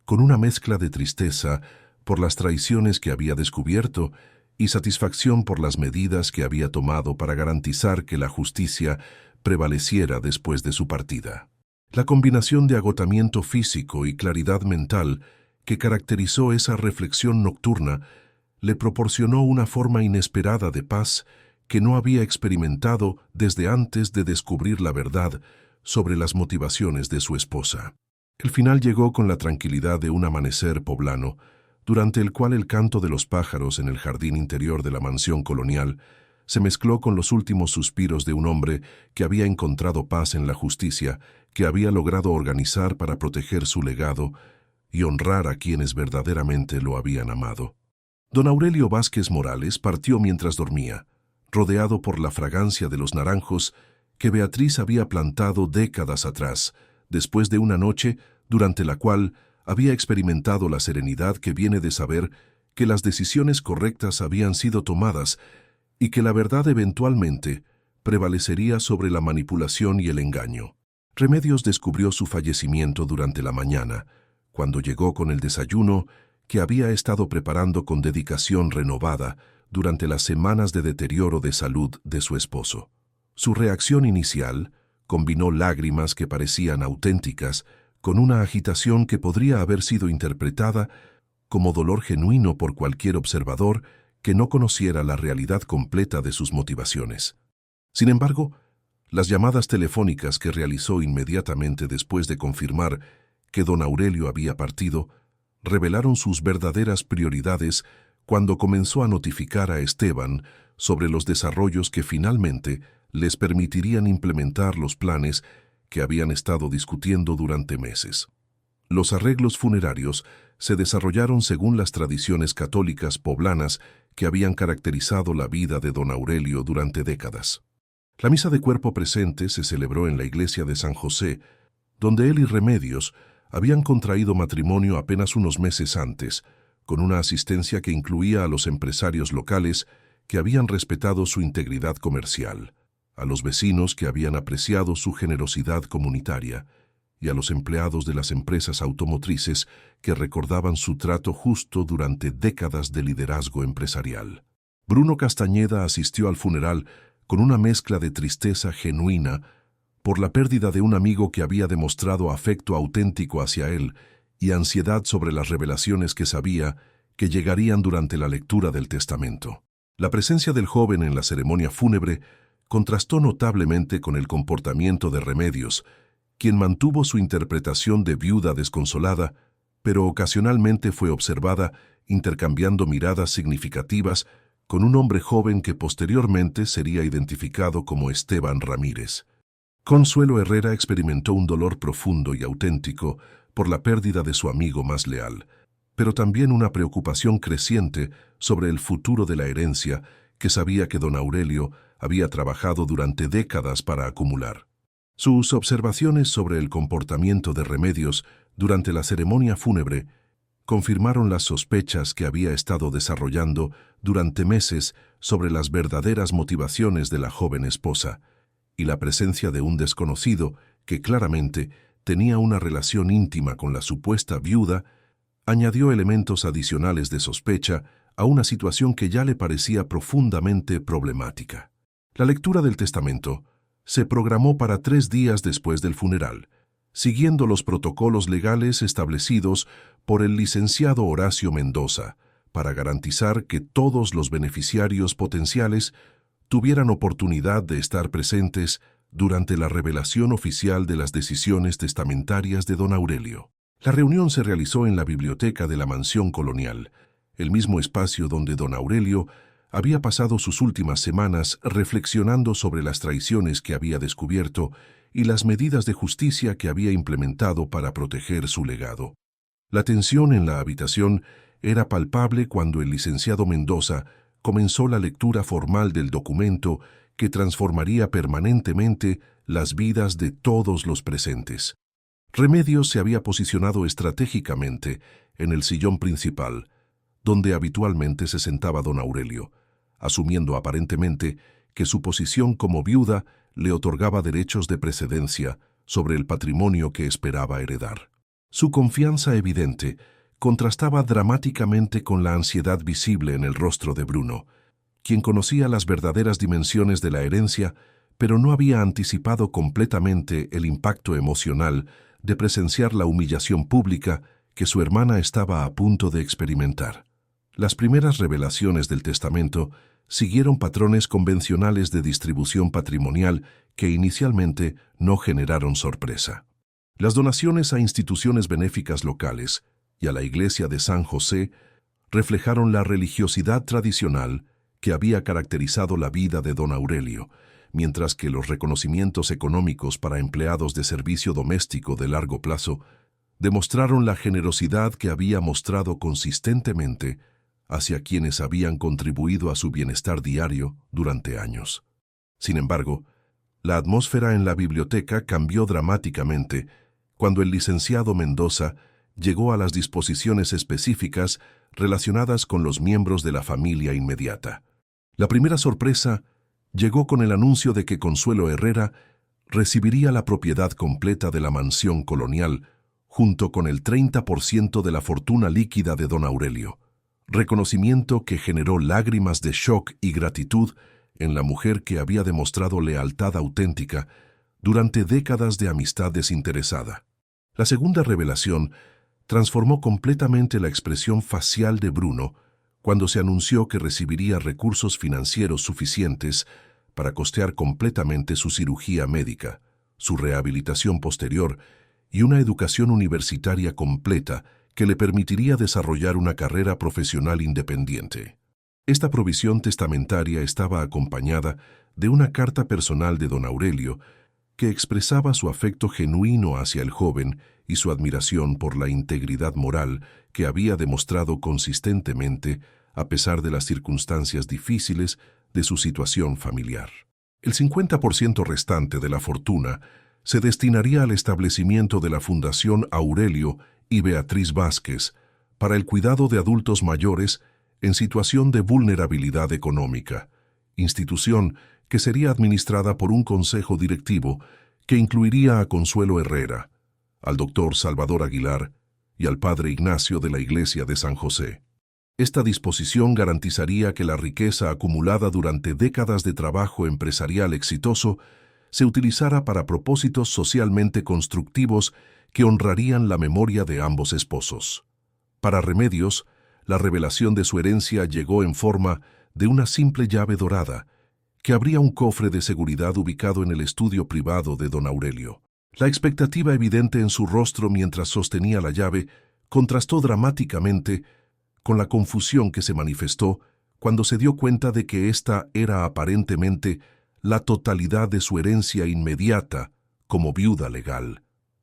S1: con una mezcla de tristeza por las traiciones que había descubierto y satisfacción por las medidas que había tomado para garantizar que la justicia prevaleciera después de su partida. La combinación de agotamiento físico y claridad mental que caracterizó esa reflexión nocturna le proporcionó una forma inesperada de paz que no había experimentado desde antes de descubrir la verdad sobre las motivaciones de su esposa. El final llegó con la tranquilidad de un amanecer poblano, durante el cual el canto de los pájaros en el jardín interior de la mansión colonial se mezcló con los últimos suspiros de un hombre que había encontrado paz en la justicia que había logrado organizar para proteger su legado y honrar a quienes verdaderamente lo habían amado. Don Aurelio Vázquez Morales partió mientras dormía, rodeado por la fragancia de los naranjos que Beatriz había plantado décadas atrás, después de una noche durante la cual había experimentado la serenidad que viene de saber que las decisiones correctas habían sido tomadas y que la verdad eventualmente prevalecería sobre la manipulación y el engaño. Remedios descubrió su fallecimiento durante la mañana, cuando llegó con el desayuno que había estado preparando con dedicación renovada durante las semanas de deterioro de salud de su esposo. Su reacción inicial combinó lágrimas que parecían auténticas con una agitación que podría haber sido interpretada como dolor genuino por cualquier observador que no conociera la realidad completa de sus motivaciones. Sin embargo, las llamadas telefónicas que realizó inmediatamente después de confirmar que don Aurelio había partido revelaron sus verdaderas prioridades cuando comenzó a notificar a Esteban sobre los desarrollos que finalmente les permitirían implementar los planes que habían estado discutiendo durante meses. Los arreglos funerarios se desarrollaron según las tradiciones católicas poblanas que habían caracterizado la vida de don Aurelio durante décadas. La misa de cuerpo presente se celebró en la iglesia de San José, donde él y Remedios habían contraído matrimonio apenas unos meses antes, con una asistencia que incluía a los empresarios locales que habían respetado su integridad comercial, a los vecinos que habían apreciado su generosidad comunitaria y a los empleados de las empresas automotrices que recordaban su trato justo durante décadas de liderazgo empresarial. Bruno Castañeda asistió al funeral con una mezcla de tristeza genuina por la pérdida de un amigo que había demostrado afecto auténtico hacia él y ansiedad sobre las revelaciones que sabía que llegarían durante la lectura del testamento. La presencia del joven en la ceremonia fúnebre contrastó notablemente con el comportamiento de Remedios, quien mantuvo su interpretación de viuda desconsolada, pero ocasionalmente fue observada intercambiando miradas significativas con un hombre joven que posteriormente sería identificado como Esteban Ramírez. Consuelo Herrera experimentó un dolor profundo y auténtico por la pérdida de su amigo más leal, pero también una preocupación creciente sobre el futuro de la herencia que sabía que don Aurelio había trabajado durante décadas para acumular. Sus observaciones sobre el comportamiento de Remedios durante la ceremonia fúnebre confirmaron las sospechas que había estado desarrollando durante meses sobre las verdaderas motivaciones de la joven esposa, y la presencia de un desconocido que claramente tenía una relación íntima con la supuesta viuda añadió elementos adicionales de sospecha a una situación que ya le parecía profundamente problemática. La lectura del testamento se programó para 3 días después del funeral, siguiendo los protocolos legales establecidos por el licenciado Horacio Mendoza, para garantizar que todos los beneficiarios potenciales tuvieran oportunidad de estar presentes durante la revelación oficial de las decisiones testamentarias de don Aurelio. La reunión se realizó en la biblioteca de la mansión colonial, el mismo espacio donde don Aurelio había pasado sus últimas semanas reflexionando sobre las traiciones que había descubierto y las medidas de justicia que había implementado para proteger su legado. La tensión en la habitación era palpable cuando el licenciado Mendoza comenzó la lectura formal del documento que transformaría permanentemente las vidas de todos los presentes. Remedios se había posicionado estratégicamente en el sillón principal, donde habitualmente se sentaba don Aurelio, asumiendo aparentemente que su posición como viuda le otorgaba derechos de precedencia sobre el patrimonio que esperaba heredar. Su confianza evidente contrastaba dramáticamente con la ansiedad visible en el rostro de Bruno, quien conocía las verdaderas dimensiones de la herencia, pero no había anticipado completamente el impacto emocional de presenciar la humillación pública que su hermana estaba a punto de experimentar. Las primeras revelaciones del testamento siguieron patrones convencionales de distribución patrimonial que inicialmente no generaron sorpresa. Las donaciones a instituciones benéficas locales y a la iglesia de San José reflejaron la religiosidad tradicional que había caracterizado la vida de don Aurelio, mientras que los reconocimientos económicos para empleados de servicio doméstico de largo plazo demostraron la generosidad que había mostrado consistentemente hacia quienes habían contribuido a su bienestar diario durante años. Sin embargo, la atmósfera en la biblioteca cambió dramáticamente cuando el licenciado Mendoza llegó a las disposiciones específicas relacionadas con los miembros de la familia inmediata. La primera sorpresa llegó con el anuncio de que Consuelo Herrera recibiría la propiedad completa de la mansión colonial junto con el 30% de la fortuna líquida de don Aurelio, reconocimiento que generó lágrimas de shock y gratitud en la mujer que había demostrado lealtad auténtica durante décadas de amistad desinteresada. La segunda revelación transformó completamente la expresión facial de Bruno cuando se anunció que recibiría recursos financieros suficientes para costear completamente su cirugía médica, su rehabilitación posterior y una educación universitaria completa que le permitiría desarrollar una carrera profesional independiente. Esta provisión testamentaria estaba acompañada de una carta personal de don Aurelio que expresaba su afecto genuino hacia el joven y su admiración por la integridad moral que había demostrado consistentemente a pesar de las circunstancias difíciles de su situación familiar. El 50% restante de la fortuna se destinaría al establecimiento de la Fundación Aurelio y Beatriz Vázquez para el cuidado de adultos mayores en situación de vulnerabilidad económica, institución que sería administrada por un consejo directivo que incluiría a Consuelo Herrera, al doctor Salvador Aguilar y al padre Ignacio de la Iglesia de San José. Esta disposición garantizaría que la riqueza acumulada durante décadas de trabajo empresarial exitoso se utilizara para propósitos socialmente constructivos que honrarían la memoria de ambos esposos. Para Remedios, la revelación de su herencia llegó en forma de una simple llave dorada, que abría un cofre de seguridad ubicado en el estudio privado de don Aurelio. La expectativa evidente en su rostro mientras sostenía la llave contrastó dramáticamente con la confusión que se manifestó cuando se dio cuenta de que ésta era aparentemente la totalidad de su herencia inmediata como viuda legal.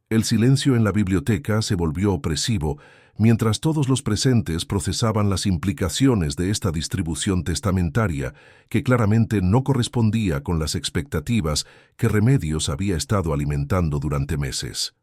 S1: El silencio en la biblioteca se volvió opresivo mientras todos los presentes procesaban las implicaciones de esta distribución testamentaria que claramente no correspondía con las expectativas que Remedios había estado alimentando durante meses.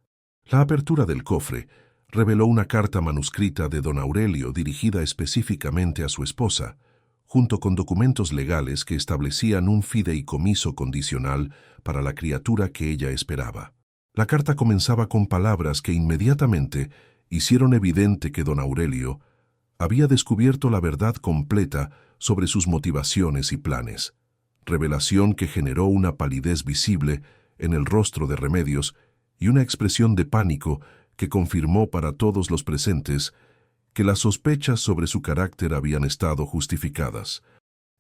S1: La apertura del cofre reveló una carta manuscrita de don Aurelio dirigida específicamente a su esposa, junto con documentos legales que establecían un fideicomiso condicional para la criatura que ella esperaba. La carta comenzaba con palabras que inmediatamente hicieron evidente que don Aurelio había descubierto la verdad completa sobre sus motivaciones y planes, revelación que generó una palidez visible en el rostro de Remedios y una expresión de pánico que confirmó para todos los presentes que las sospechas sobre su carácter habían estado justificadas.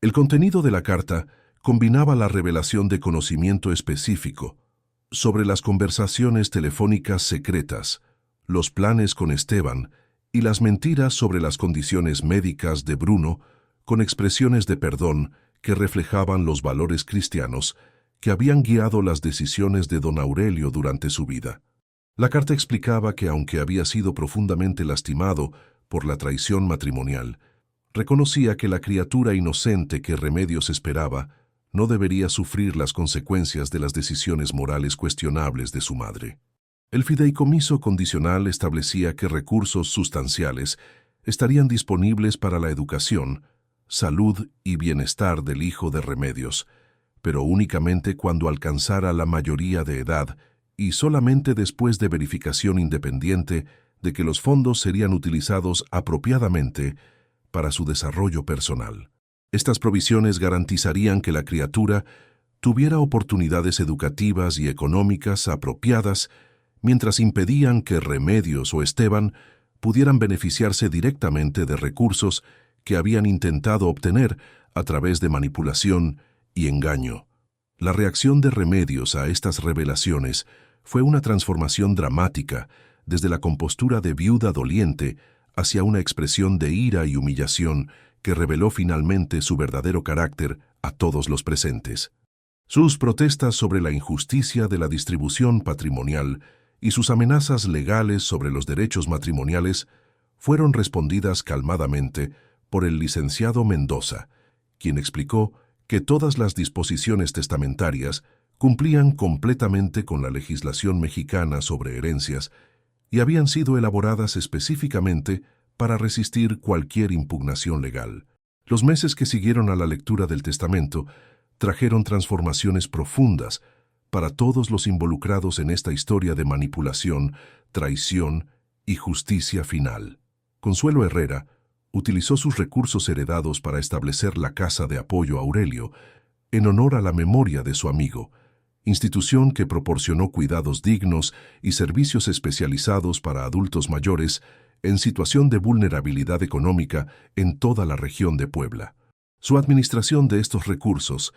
S1: El contenido de la carta combinaba la revelación de conocimiento específico sobre las conversaciones telefónicas secretas, los planes con Esteban y las mentiras sobre las condiciones médicas de Bruno, con expresiones de perdón que reflejaban los valores cristianos que habían guiado las decisiones de don Aurelio durante su vida. La carta explicaba que aunque había sido profundamente lastimado por la traición matrimonial, reconocía que la criatura inocente que Remedios esperaba no debería sufrir las consecuencias de las decisiones morales cuestionables de su madre. El fideicomiso condicional establecía que recursos sustanciales estarían disponibles para la educación, salud y bienestar del hijo de Remedios, pero únicamente cuando alcanzara la mayoría de edad y solamente después de verificación independiente de que los fondos serían utilizados apropiadamente para su desarrollo personal. Estas provisiones garantizarían que la criatura tuviera oportunidades educativas y económicas apropiadas, mientras impedían que Remedios o Esteban pudieran beneficiarse directamente de recursos que habían intentado obtener a través de manipulación y engaño. La reacción de Remedios a estas revelaciones fue una transformación dramática, desde la compostura de viuda doliente hacia una expresión de ira y humillación que reveló finalmente su verdadero carácter a todos los presentes. Sus protestas sobre la injusticia de la distribución patrimonial y sus amenazas legales sobre los derechos matrimoniales fueron respondidas calmadamente por el licenciado Mendoza, quien explicó que todas las disposiciones testamentarias cumplían completamente con la legislación mexicana sobre herencias y habían sido elaboradas específicamente para resistir cualquier impugnación legal. Los meses que siguieron a la lectura del testamento trajeron transformaciones profundas para todos los involucrados en esta historia de manipulación, traición y justicia final. Consuelo Herrera utilizó sus recursos heredados para establecer la Casa de Apoyo Aurelio en honor a la memoria de su amigo, institución que proporcionó cuidados dignos y servicios especializados para adultos mayores en situación de vulnerabilidad económica en toda la región de Puebla. Su administración de estos recursos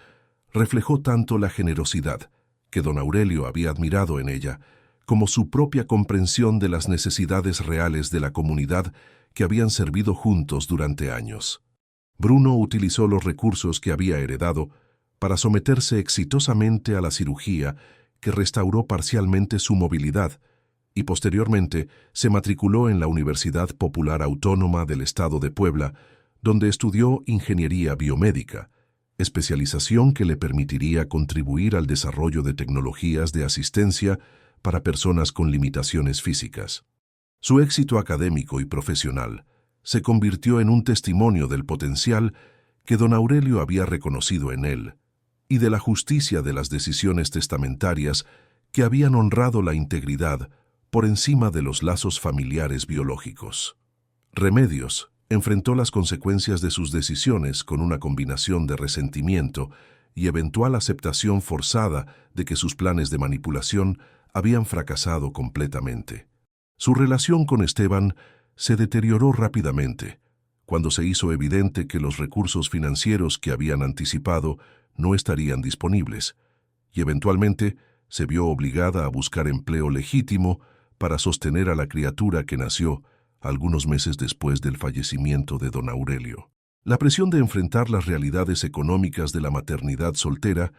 S1: reflejó tanto la generosidad que don Aurelio había admirado en ella, como su propia comprensión de las necesidades reales de la comunidad que habían servido juntos durante años. Bruno utilizó los recursos que había heredado para someterse exitosamente a la cirugía que restauró parcialmente su movilidad y posteriormente se matriculó en la Universidad Popular Autónoma del Estado de Puebla, donde estudió Ingeniería Biomédica, especialización que le permitiría contribuir al desarrollo de tecnologías de asistencia para personas con limitaciones físicas. Su éxito académico y profesional se convirtió en un testimonio del potencial que don Aurelio había reconocido en él y de la justicia de las decisiones testamentarias que habían honrado la integridad por encima de los lazos familiares biológicos. Remedios enfrentó las consecuencias de sus decisiones con una combinación de resentimiento y eventual aceptación forzada de que sus planes de manipulación habían fracasado completamente. Su relación con Esteban se deterioró rápidamente cuando se hizo evidente que los recursos financieros que habían anticipado no estarían disponibles, y eventualmente se vio obligada a buscar empleo legítimo para sostener a la criatura que nació algunos meses después del fallecimiento de don Aurelio. La presión de enfrentar las realidades económicas de la maternidad soltera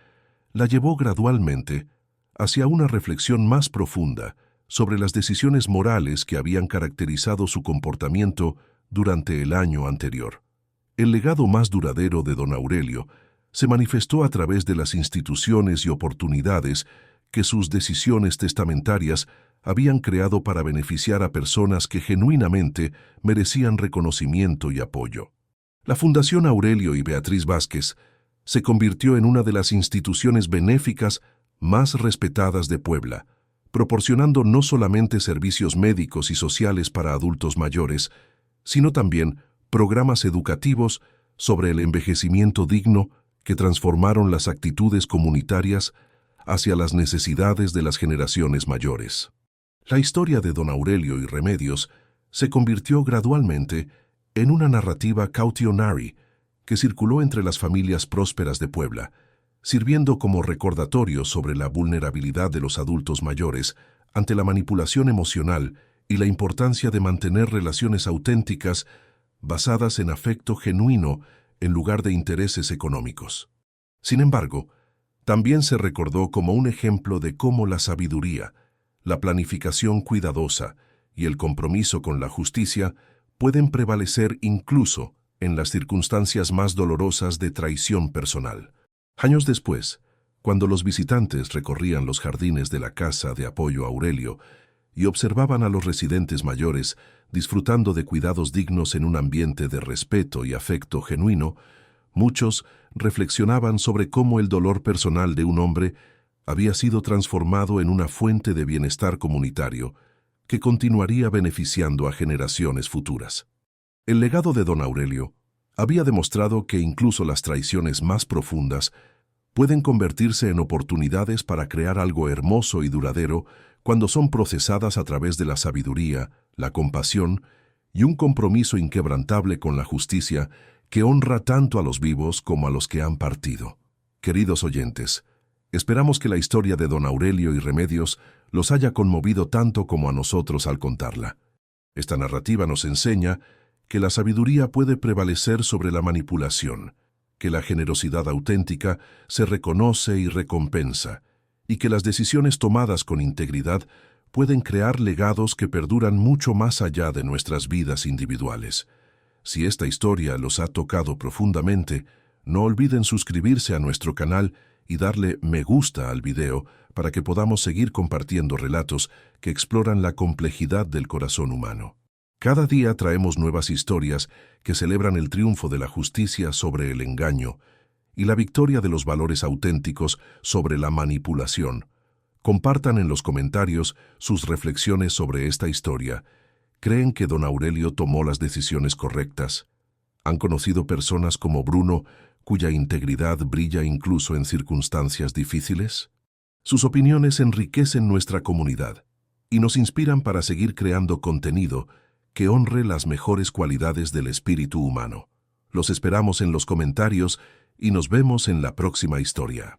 S1: la llevó gradualmente hacia una reflexión más profunda sobre las decisiones morales que habían caracterizado su comportamiento durante el año anterior. El legado más duradero de don Aurelio se manifestó a través de las instituciones y oportunidades que sus decisiones testamentarias habían creado para beneficiar a personas que genuinamente merecían reconocimiento y apoyo. La Fundación Aurelio y Beatriz Vázquez se convirtió en una de las instituciones benéficas más respetadas de Puebla, proporcionando no solamente servicios médicos y sociales para adultos mayores, sino también programas educativos sobre el envejecimiento digno que transformaron las actitudes comunitarias hacia las necesidades de las generaciones mayores. La historia de don Aurelio y Remedios se convirtió gradualmente en una narrativa cautionary que circuló entre las familias prósperas de Puebla, sirviendo como recordatorio sobre la vulnerabilidad de los adultos mayores ante la manipulación emocional y la importancia de mantener relaciones auténticas basadas en afecto genuino en lugar de intereses económicos. Sin embargo, también se recordó como un ejemplo de cómo la sabiduría, la planificación cuidadosa y el compromiso con la justicia pueden prevalecer incluso en las circunstancias más dolorosas de traición personal. Años después, cuando los visitantes recorrían los jardines de la Casa de Apoyo Aurelio y observaban a los residentes mayores disfrutando de cuidados dignos en un ambiente de respeto y afecto genuino, muchos reflexionaban sobre cómo el dolor personal de un hombre había sido transformado en una fuente de bienestar comunitario que continuaría beneficiando a generaciones futuras. El legado de don Aurelio había demostrado que incluso las traiciones más profundas pueden convertirse en oportunidades para crear algo hermoso y duradero cuando son procesadas a través de la sabiduría, la compasión y un compromiso inquebrantable con la justicia que honra tanto a los vivos como a los que han partido. Queridos oyentes, esperamos que la historia de don Aurelio y Remedios los haya conmovido tanto como a nosotros al contarla. Esta narrativa nos enseña que la sabiduría puede prevalecer sobre la manipulación, que la generosidad auténtica se reconoce y recompensa, y que las decisiones tomadas con integridad pueden crear legados que perduran mucho más allá de nuestras vidas individuales. Si esta historia los ha tocado profundamente, no olviden suscribirse a nuestro canal y darle me gusta al video para que podamos seguir compartiendo relatos que exploran la complejidad del corazón humano. Cada día traemos nuevas historias que celebran el triunfo de la justicia sobre el engaño y la victoria de los valores auténticos sobre la manipulación. Compartan en los comentarios sus reflexiones sobre esta historia. ¿Creen que don Aurelio tomó las decisiones correctas? ¿Han conocido personas como Bruno, cuya integridad brilla incluso en circunstancias difíciles? Sus opiniones enriquecen nuestra comunidad y nos inspiran para seguir creando contenido que honre las mejores cualidades del espíritu humano. Los esperamos en los comentarios y nos vemos en la próxima historia.